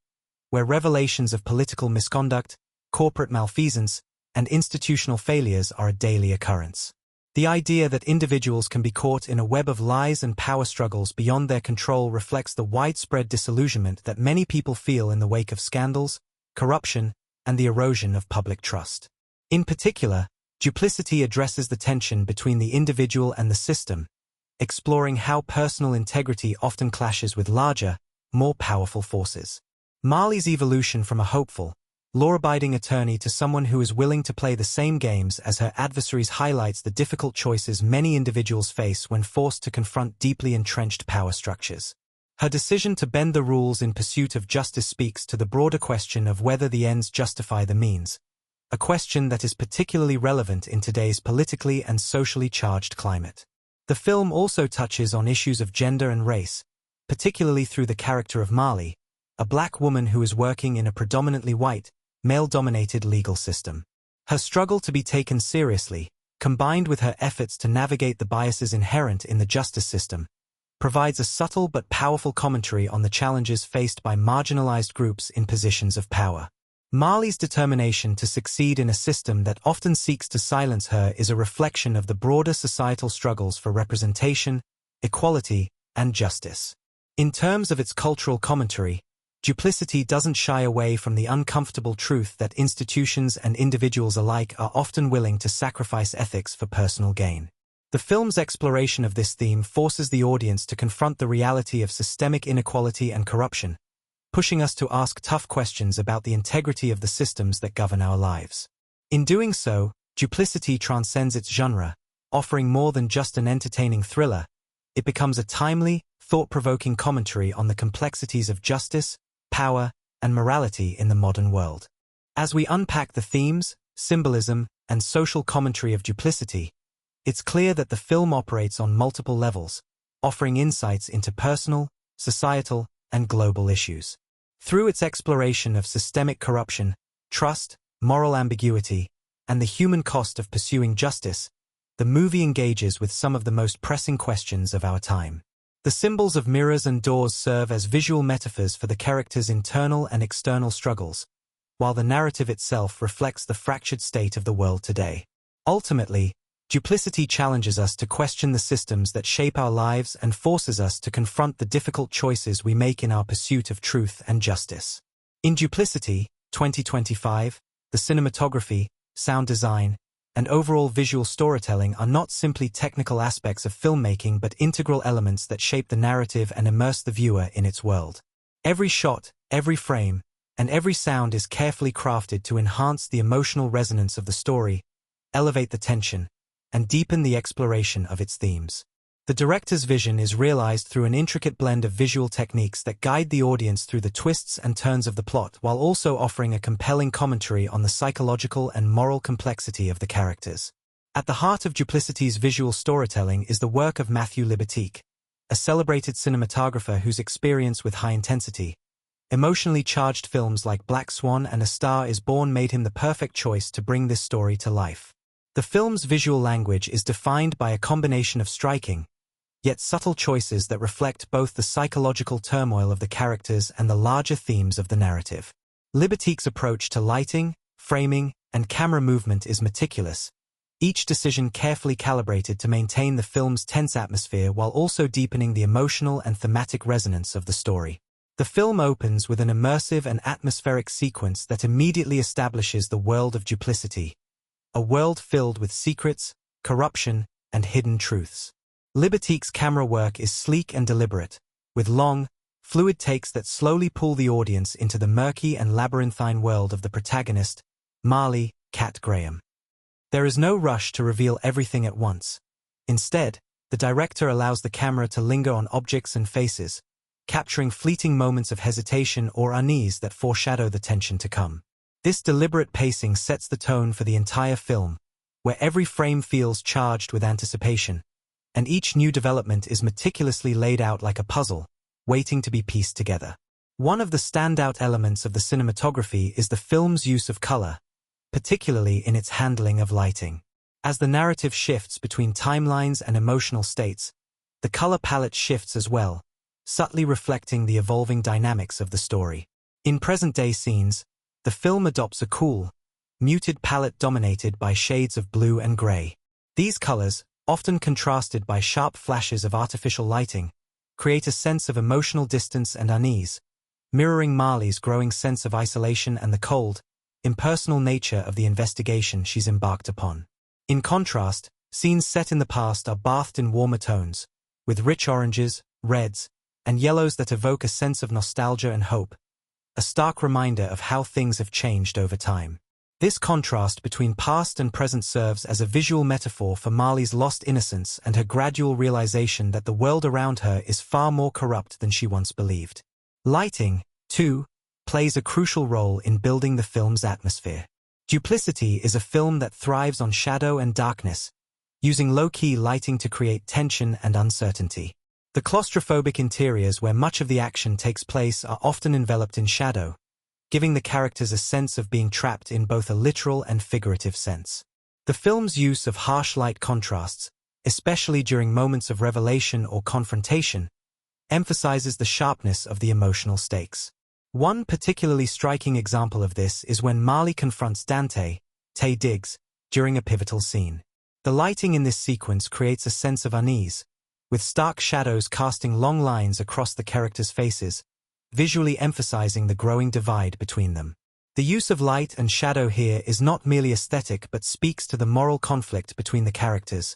where revelations of political misconduct, corporate malfeasance, and institutional failures are a daily occurrence. The idea that individuals can be caught in a web of lies and power struggles beyond their control reflects the widespread disillusionment that many people feel in the wake of scandals, corruption, and the erosion of public trust. In particular, Duplicity addresses the tension between the individual and the system, exploring how personal integrity often clashes with larger, more powerful forces. Marley's evolution from a hopeful, law-abiding attorney to someone who is willing to play the same games as her adversaries highlights the difficult choices many individuals face when forced to confront deeply entrenched power structures. Her decision to bend the rules in pursuit of justice speaks to the broader question of whether the ends justify the means, a question that is particularly relevant in today's politically and socially charged climate. The film also touches on issues of gender and race, particularly through the character of Marley, a black woman who is working in a predominantly white, male-dominated legal system. Her struggle to be taken seriously, combined with her efforts to navigate the biases inherent in the justice system, provides a subtle but powerful commentary on the challenges faced by marginalized groups in positions of power. Marley's determination to succeed in a system that often seeks to silence her is a reflection of the broader societal struggles for representation, equality, and justice. In terms of its cultural commentary, Duplicity doesn't shy away from the uncomfortable truth that institutions and individuals alike are often willing to sacrifice ethics for personal gain. The film's exploration of this theme forces the audience to confront the reality of systemic inequality and corruption, pushing us to ask tough questions about the integrity of the systems that govern our lives. In doing so, Duplicity transcends its genre, offering more than just an entertaining thriller. It becomes a timely, thought-provoking commentary on the complexities of justice, power, and morality in the modern world. As we unpack the themes, symbolism, and social commentary of Duplicity, it's clear that the film operates on multiple levels, offering insights into personal, societal, and global issues. Through its exploration of systemic corruption, trust, moral ambiguity, and the human cost of pursuing justice, the movie engages with some of the most pressing questions of our time. The symbols of mirrors and doors serve as visual metaphors for the characters' internal and external struggles, while the narrative itself reflects the fractured state of the world today. Ultimately, Duplicity challenges us to question the systems that shape our lives and forces us to confront the difficult choices we make in our pursuit of truth and justice. In Duplicity, 2025, the cinematography, sound design, and overall visual storytelling are not simply technical aspects of filmmaking but integral elements that shape the narrative and immerse the viewer in its world. Every shot, every frame, and every sound is carefully crafted to enhance the emotional resonance of the story, elevate the tension, and deepen the exploration of its themes. The director's vision is realized through an intricate blend of visual techniques that guide the audience through the twists and turns of the plot while also offering a compelling commentary on the psychological and moral complexity of the characters. At the heart of Duplicity's visual storytelling is the work of Matthew Libatique, a celebrated cinematographer whose experience with high-intensity, emotionally charged films like Black Swan and A Star is Born made him the perfect choice to bring this story to life. The film's visual language is defined by a combination of striking, yet subtle choices that reflect both the psychological turmoil of the characters and the larger themes of the narrative. Libatique's approach to lighting, framing, and camera movement is meticulous, each decision carefully calibrated to maintain the film's tense atmosphere while also deepening the emotional and thematic resonance of the story. The film opens with an immersive and atmospheric sequence that immediately establishes the world of Duplicity, a world filled with secrets, corruption, and hidden truths. Libatique's camera work is sleek and deliberate, with long, fluid takes that slowly pull the audience into the murky and labyrinthine world of the protagonist, Marley, Cat Graham. There is no rush to reveal everything at once. Instead, the director allows the camera to linger on objects and faces, capturing fleeting moments of hesitation or unease that foreshadow the tension to come. This deliberate pacing sets the tone for the entire film, where every frame feels charged with anticipation, and each new development is meticulously laid out like a puzzle, waiting to be pieced together. One of the standout elements of the cinematography is the film's use of color, particularly in its handling of lighting. As the narrative shifts between timelines and emotional states, the color palette shifts as well, subtly reflecting the evolving dynamics of the story. In present-day scenes, the film adopts a cool, muted palette dominated by shades of blue and gray. These colors, often contrasted by sharp flashes of artificial lighting, create a sense of emotional distance and unease, mirroring Marley's growing sense of isolation and the cold, impersonal nature of the investigation she's embarked upon. In contrast, scenes set in the past are bathed in warmer tones, with rich oranges, reds, and yellows that evoke a sense of nostalgia and hope, a stark reminder of how things have changed over time. This contrast between past and present serves as a visual metaphor for Marley's lost innocence and her gradual realization that the world around her is far more corrupt than she once believed. Lighting, too, plays a crucial role in building the film's atmosphere. Duplicity is a film that thrives on shadow and darkness, using low-key lighting to create tension and uncertainty. The claustrophobic interiors where much of the action takes place are often enveloped in shadow, giving the characters a sense of being trapped in both a literal and figurative sense. The film's use of harsh light contrasts, especially during moments of revelation or confrontation, emphasizes the sharpness of the emotional stakes. One particularly striking example of this is when Marley confronts Dante, Taye Diggs, during a pivotal scene. The lighting in this sequence creates a sense of unease, with stark shadows casting long lines across the characters' faces, visually emphasizing the growing divide between them. The use of light and shadow here is not merely aesthetic but speaks to the moral conflict between the characters,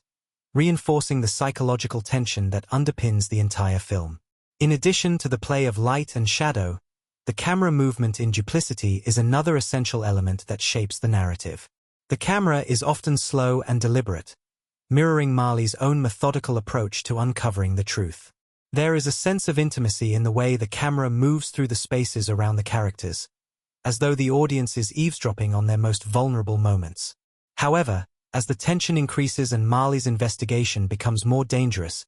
reinforcing the psychological tension that underpins the entire film. In addition to the play of light and shadow, the camera movement in Duplicity is another essential element that shapes the narrative. The camera is often slow and deliberate, mirroring Marley's own methodical approach to uncovering the truth. There is a sense of intimacy in the way the camera moves through the spaces around the characters, as though the audience is eavesdropping on their most vulnerable moments. However, as the tension increases and Marley's investigation becomes more dangerous,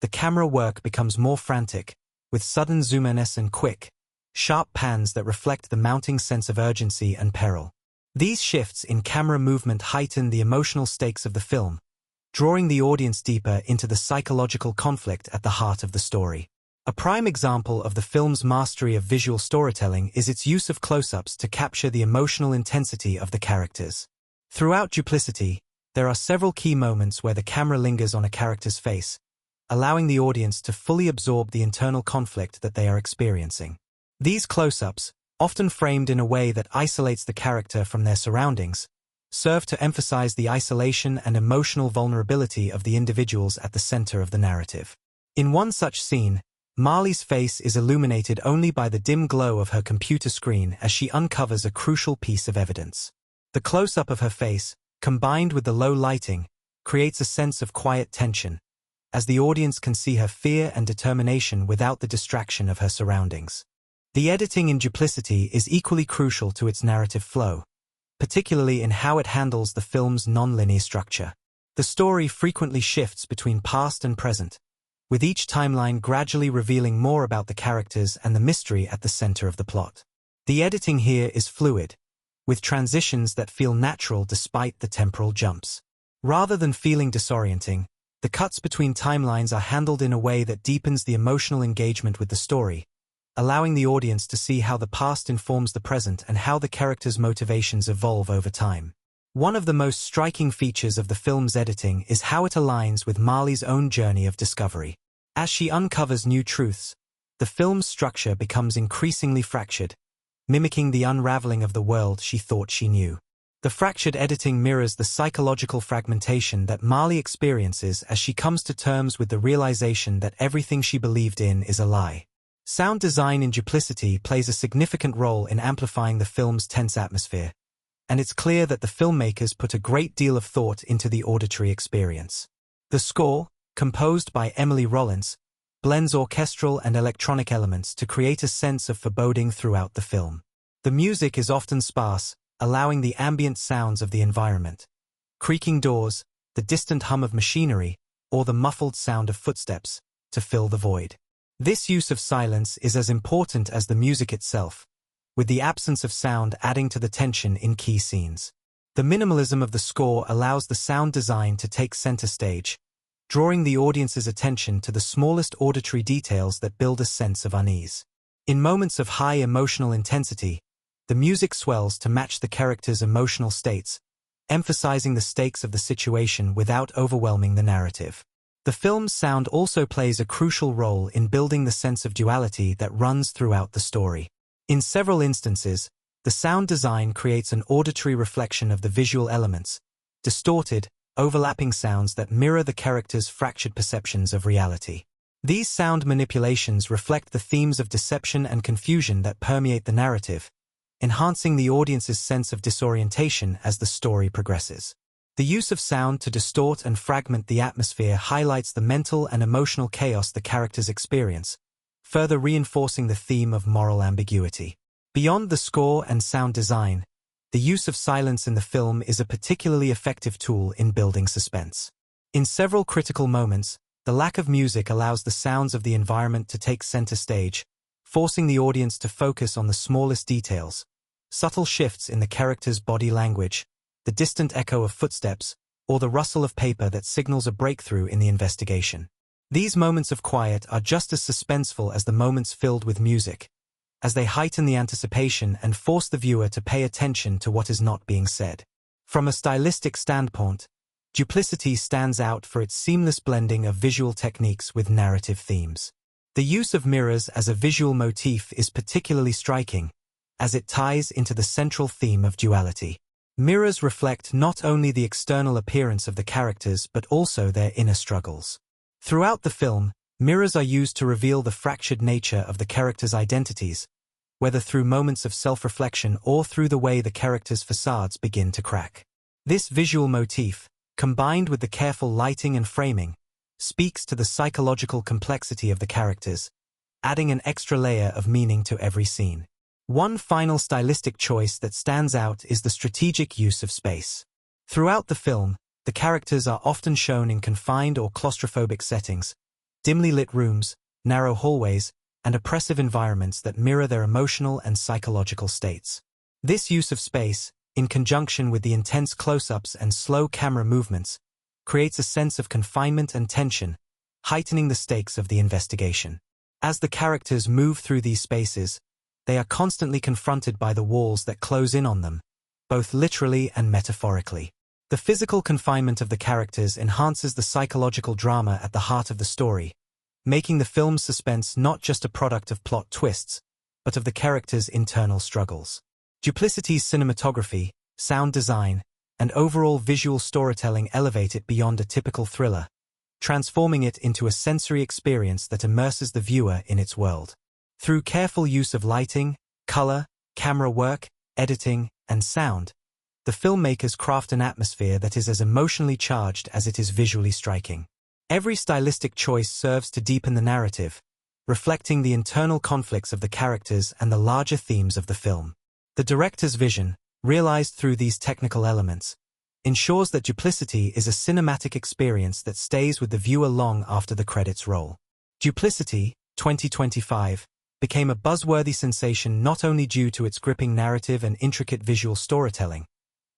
the camera work becomes more frantic, with sudden zoom-ins and quick, sharp pans that reflect the mounting sense of urgency and peril. These shifts in camera movement heighten the emotional stakes of the film, drawing the audience deeper into the psychological conflict at the heart of the story. A prime example of the film's mastery of visual storytelling is its use of close-ups to capture the emotional intensity of the characters. Throughout Duplicity, there are several key moments where the camera lingers on a character's face, allowing the audience to fully absorb the internal conflict that they are experiencing. These close-ups, often framed in a way that isolates the character from their surroundings, serve to emphasize the isolation and emotional vulnerability of the individuals at the center of the narrative. In one such scene, Marley's face is illuminated only by the dim glow of her computer screen as she uncovers a crucial piece of evidence. The close-up of her face, combined with the low lighting, creates a sense of quiet tension, as the audience can see her fear and determination without the distraction of her surroundings. The editing in Duplicity is equally crucial to its narrative flow, particularly in how it handles the film's non-linear structure. The story frequently shifts between past and present, with each timeline gradually revealing more about the characters and the mystery at the center of the plot. The editing here is fluid, with transitions that feel natural despite the temporal jumps. Rather than feeling disorienting, the cuts between timelines are handled in a way that deepens the emotional engagement with the story, allowing the audience to see how the past informs the present and how the characters' motivations evolve over time. One of the most striking features of the film's editing is how it aligns with Marley's own journey of discovery. As she uncovers new truths, the film's structure becomes increasingly fractured, mimicking the unraveling of the world she thought she knew. The fractured editing mirrors the psychological fragmentation that Marley experiences as she comes to terms with the realization that everything she believed in is a lie. Sound design in Duplicity plays a significant role in amplifying the film's tense atmosphere, and it's clear that the filmmakers put a great deal of thought into the auditory experience. The score, composed by Emily Rollins, blends orchestral and electronic elements to create a sense of foreboding throughout the film. The music is often sparse, allowing the ambient sounds of the environment, creaking doors, the distant hum of machinery, or the muffled sound of footsteps, to fill the void. This use of silence is as important as the music itself, with the absence of sound adding to the tension in key scenes. The minimalism of the score allows the sound design to take center stage, drawing the audience's attention to the smallest auditory details that build a sense of unease. In moments of high emotional intensity, the music swells to match the characters' emotional states, emphasizing the stakes of the situation without overwhelming the narrative. The film's sound also plays a crucial role in building the sense of duality that runs throughout the story. In several instances, the sound design creates an auditory reflection of the visual elements, distorted, overlapping sounds that mirror the characters' fractured perceptions of reality. These sound manipulations reflect the themes of deception and confusion that permeate the narrative, enhancing the audience's sense of disorientation as the story progresses. The use of sound to distort and fragment the atmosphere highlights the mental and emotional chaos the characters experience, further reinforcing the theme of moral ambiguity. Beyond the score and sound design, the use of silence in the film is a particularly effective tool in building suspense. In several critical moments, the lack of music allows the sounds of the environment to take center stage, forcing the audience to focus on the smallest details, subtle shifts in the character's body language, the distant echo of footsteps, or the rustle of paper that signals a breakthrough in the investigation. These moments of quiet are just as suspenseful as the moments filled with music, as they heighten the anticipation and force the viewer to pay attention to what is not being said. From a stylistic standpoint, Duplicity stands out for its seamless blending of visual techniques with narrative themes. The use of mirrors as a visual motif is particularly striking, as it ties into the central theme of duality. Mirrors reflect not only the external appearance of the characters but also their inner struggles. Throughout the film, mirrors are used to reveal the fractured nature of the characters' identities, whether through moments of self-reflection or through the way the characters' facades begin to crack. This visual motif, combined with the careful lighting and framing, speaks to the psychological complexity of the characters, adding an extra layer of meaning to every scene. One final stylistic choice that stands out is the strategic use of space. Throughout the film, the characters are often shown in confined or claustrophobic settings, dimly lit rooms, narrow hallways, and oppressive environments that mirror their emotional and psychological states. This use of space, in conjunction with the intense close-ups and slow camera movements, creates a sense of confinement and tension, heightening the stakes of the investigation. As the characters move through these spaces, they are constantly confronted by the walls that close in on them, both literally and metaphorically. The physical confinement of the characters enhances the psychological drama at the heart of the story, making the film's suspense not just a product of plot twists, but of the characters' internal struggles. Duplicity's cinematography, sound design, and overall visual storytelling elevate it beyond a typical thriller, transforming it into a sensory experience that immerses the viewer in its world. Through careful use of lighting, color, camera work, editing, and sound, the filmmakers craft an atmosphere that is as emotionally charged as it is visually striking. Every stylistic choice serves to deepen the narrative, reflecting the internal conflicts of the characters and the larger themes of the film. The director's vision, realized through these technical elements, ensures that Duplicity is a cinematic experience that stays with the viewer long after the credits roll. Duplicity, 2025, became a buzzworthy sensation not only due to its gripping narrative and intricate visual storytelling,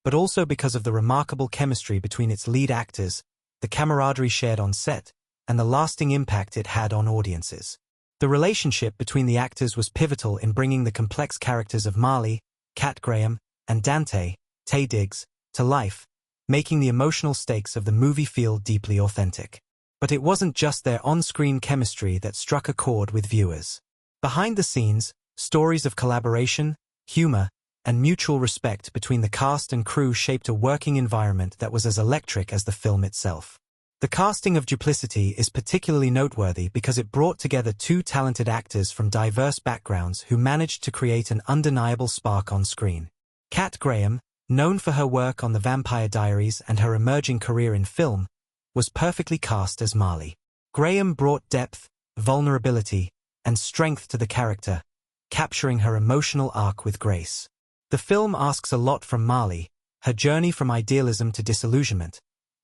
but also because of the remarkable chemistry between its lead actors, the camaraderie shared on set, and the lasting impact it had on audiences. The relationship between the actors was pivotal in bringing the complex characters of Marley, Kat Graham, and Dante, Taye Diggs, to life, making the emotional stakes of the movie feel deeply authentic. But it wasn't just their on-screen chemistry that struck a chord with viewers. Behind the scenes, stories of collaboration, humor, and mutual respect between the cast and crew shaped a working environment that was as electric as the film itself. The casting of Duplicity is particularly noteworthy because it brought together two talented actors from diverse backgrounds who managed to create an undeniable spark on screen. Kat Graham, known for her work on The Vampire Diaries and her emerging career in film, was perfectly cast as Marley. Graham brought depth, vulnerability, and strength to the character, capturing her emotional arc with grace. The film asks a lot from Marley, her journey from idealism to disillusionment,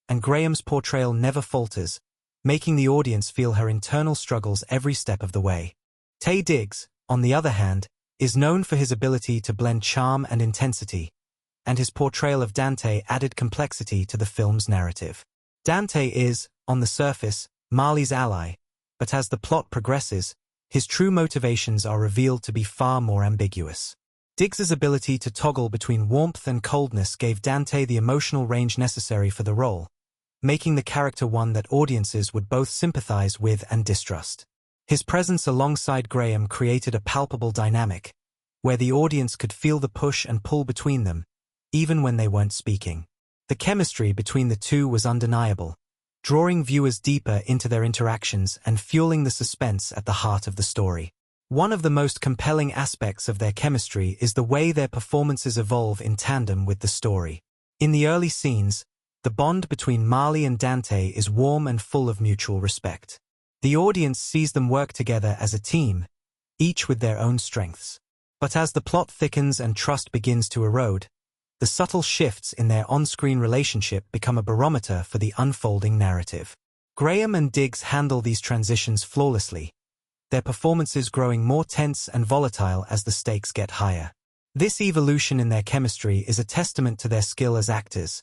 and Graham's portrayal never falters, making the audience feel her internal struggles every step of the way. Taye Diggs, on the other hand, is known for his ability to blend charm and intensity, and his portrayal of Dante added complexity to the film's narrative. Dante is, on the surface, Marley's ally, but as the plot progresses, his true motivations are revealed to be far more ambiguous. Diggs's ability to toggle between warmth and coldness gave Dante the emotional range necessary for the role, making the character one that audiences would both sympathize with and distrust. His presence alongside Graham created a palpable dynamic, where the audience could feel the push and pull between them, even when they weren't speaking. The chemistry between the two was undeniable, drawing viewers deeper into their interactions and fueling the suspense at the heart of the story. One of the most compelling aspects of their chemistry is the way their performances evolve in tandem with the story. In the early scenes, the bond between Marley and Dante is warm and full of mutual respect. The audience sees them work together as a team, each with their own strengths. But as the plot thickens and trust begins to erode, the subtle shifts in their on-screen relationship become a barometer for the unfolding narrative. Graham and Diggs handle these transitions flawlessly, their performances growing more tense and volatile as the stakes get higher. This evolution in their chemistry is a testament to their skill as actors,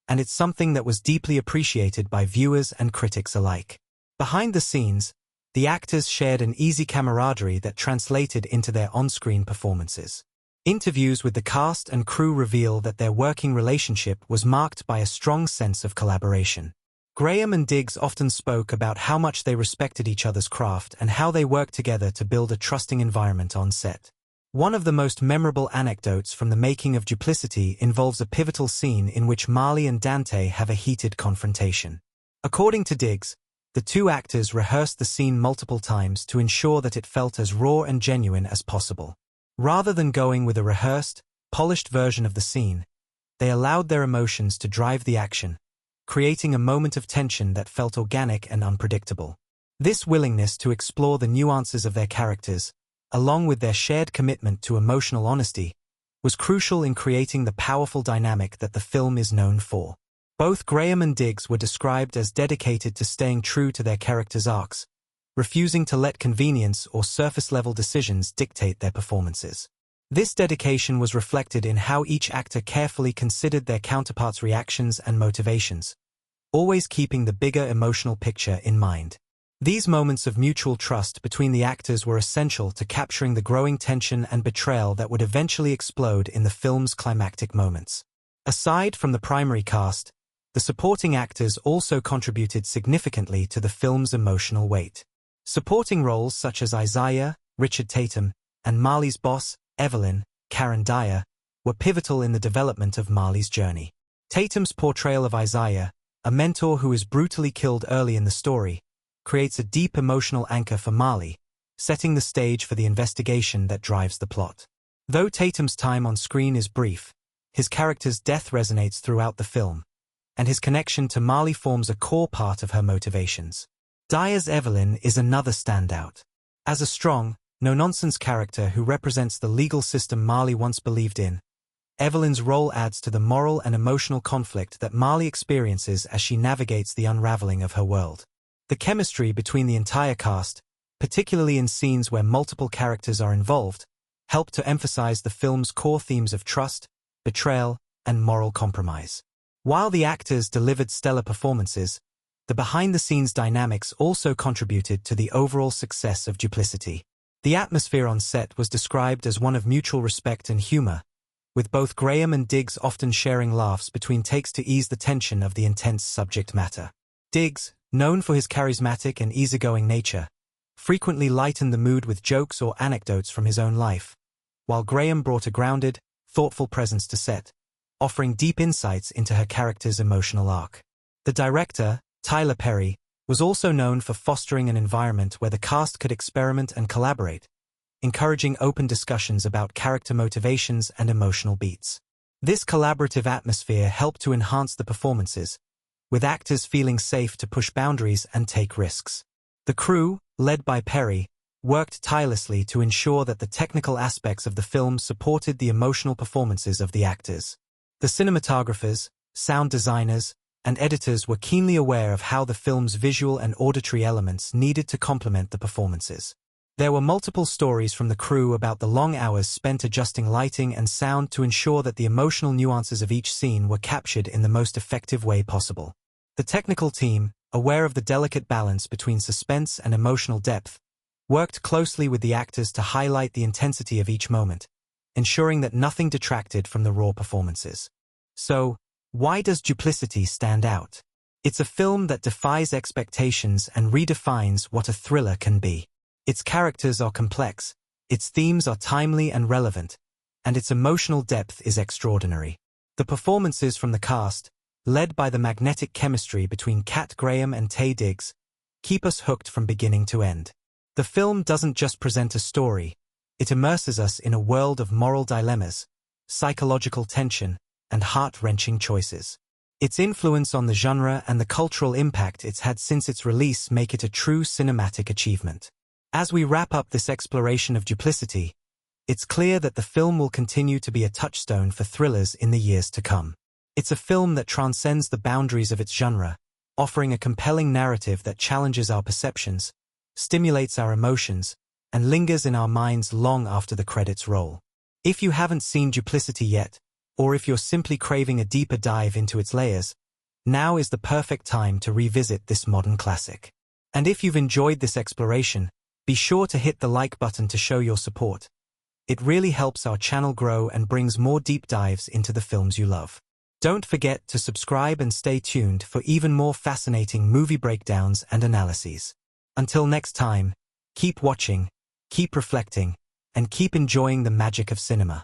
and it's something that was deeply appreciated by viewers and critics alike. Behind the scenes, the actors shared an easy camaraderie that translated into their on-screen performances. Interviews with the cast and crew reveal that their working relationship was marked by a strong sense of collaboration. Graham and Diggs often spoke about how much they respected each other's craft and how they worked together to build a trusting environment on set. One of the most memorable anecdotes from the making of Duplicity involves a pivotal scene in which Marley and Dante have a heated confrontation. According to Diggs, the two actors rehearsed the scene multiple times to ensure that it felt as raw and genuine as possible. Rather than going with a rehearsed, polished version of the scene, they allowed their emotions to drive the action, creating a moment of tension that felt organic and unpredictable. This willingness to explore the nuances of their characters, along with their shared commitment to emotional honesty, was crucial in creating the powerful dynamic that the film is known for. Both Graham and Diggs were described as dedicated to staying true to their characters' arcs, refusing to let convenience or surface-level decisions dictate their performances. This dedication was reflected in how each actor carefully considered their counterparts' reactions and motivations, always keeping the bigger emotional picture in mind. These moments of mutual trust between the actors were essential to capturing the growing tension and betrayal that would eventually explode in the film's climactic moments. Aside from the primary cast, the supporting actors also contributed significantly to the film's emotional weight. Supporting roles such as Isaiah, Richard Tatum, and Marley's boss, Evelyn, Karen Dyer, were pivotal in the development of Marley's journey. Tatum's portrayal of Isaiah, a mentor who is brutally killed early in the story, creates a deep emotional anchor for Marley, setting the stage for the investigation that drives the plot. Though Tatum's time on screen is brief, his character's death resonates throughout the film, and his connection to Marley forms a core part of her motivations. Dyer's Evelyn is another standout. As a strong, no-nonsense character who represents the legal system Marley once believed in, Evelyn's role adds to the moral and emotional conflict that Marley experiences as she navigates the unraveling of her world. The chemistry between the entire cast, particularly in scenes where multiple characters are involved, helped to emphasize the film's core themes of trust, betrayal, and moral compromise. While the actors delivered stellar performances, the behind-the-scenes dynamics also contributed to the overall success of Duplicity. The atmosphere on set was described as one of mutual respect and humor, with both Graham and Diggs often sharing laughs between takes to ease the tension of the intense subject matter. Diggs, known for his charismatic and easygoing nature, frequently lightened the mood with jokes or anecdotes from his own life, while Graham brought a grounded, thoughtful presence to set, offering deep insights into her character's emotional arc. The director, Tyler Perry, was also known for fostering an environment where the cast could experiment and collaborate, encouraging open discussions about character motivations and emotional beats. This collaborative atmosphere helped to enhance the performances, with actors feeling safe to push boundaries and take risks. The crew, led by Perry, worked tirelessly to ensure that the technical aspects of the film supported the emotional performances of the actors. The cinematographers, sound designers, and editors were keenly aware of how the film's visual and auditory elements needed to complement the performances. There were multiple stories from the crew about the long hours spent adjusting lighting and sound to ensure that the emotional nuances of each scene were captured in the most effective way possible. The technical team, aware of the delicate balance between suspense and emotional depth, worked closely with the actors to highlight the intensity of each moment, ensuring that nothing detracted from the raw performances. So, why does Duplicity stand out? It's a film that defies expectations and redefines what a thriller can be. Its characters are complex, its themes are timely and relevant, and its emotional depth is extraordinary. The performances from the cast, led by the magnetic chemistry between Kat Graham and Taye Diggs, keep us hooked from beginning to end. The film doesn't just present a story, it immerses us in a world of moral dilemmas, psychological tension, and heart-wrenching choices. Its influence on the genre and the cultural impact it's had since its release make it a true cinematic achievement. As we wrap up this exploration of Duplicity, it's clear that the film will continue to be a touchstone for thrillers in the years to come. It's a film that transcends the boundaries of its genre, offering a compelling narrative that challenges our perceptions, stimulates our emotions, and lingers in our minds long after the credits roll. If you haven't seen Duplicity yet, or if you're simply craving a deeper dive into its layers, now is the perfect time to revisit this modern classic. And if you've enjoyed this exploration, be sure to hit the like button to show your support. It really helps our channel grow and brings more deep dives into the films you love. Don't forget to subscribe and stay tuned for even more fascinating movie breakdowns and analyses. Until next time, keep watching, keep reflecting, and keep enjoying the magic of cinema.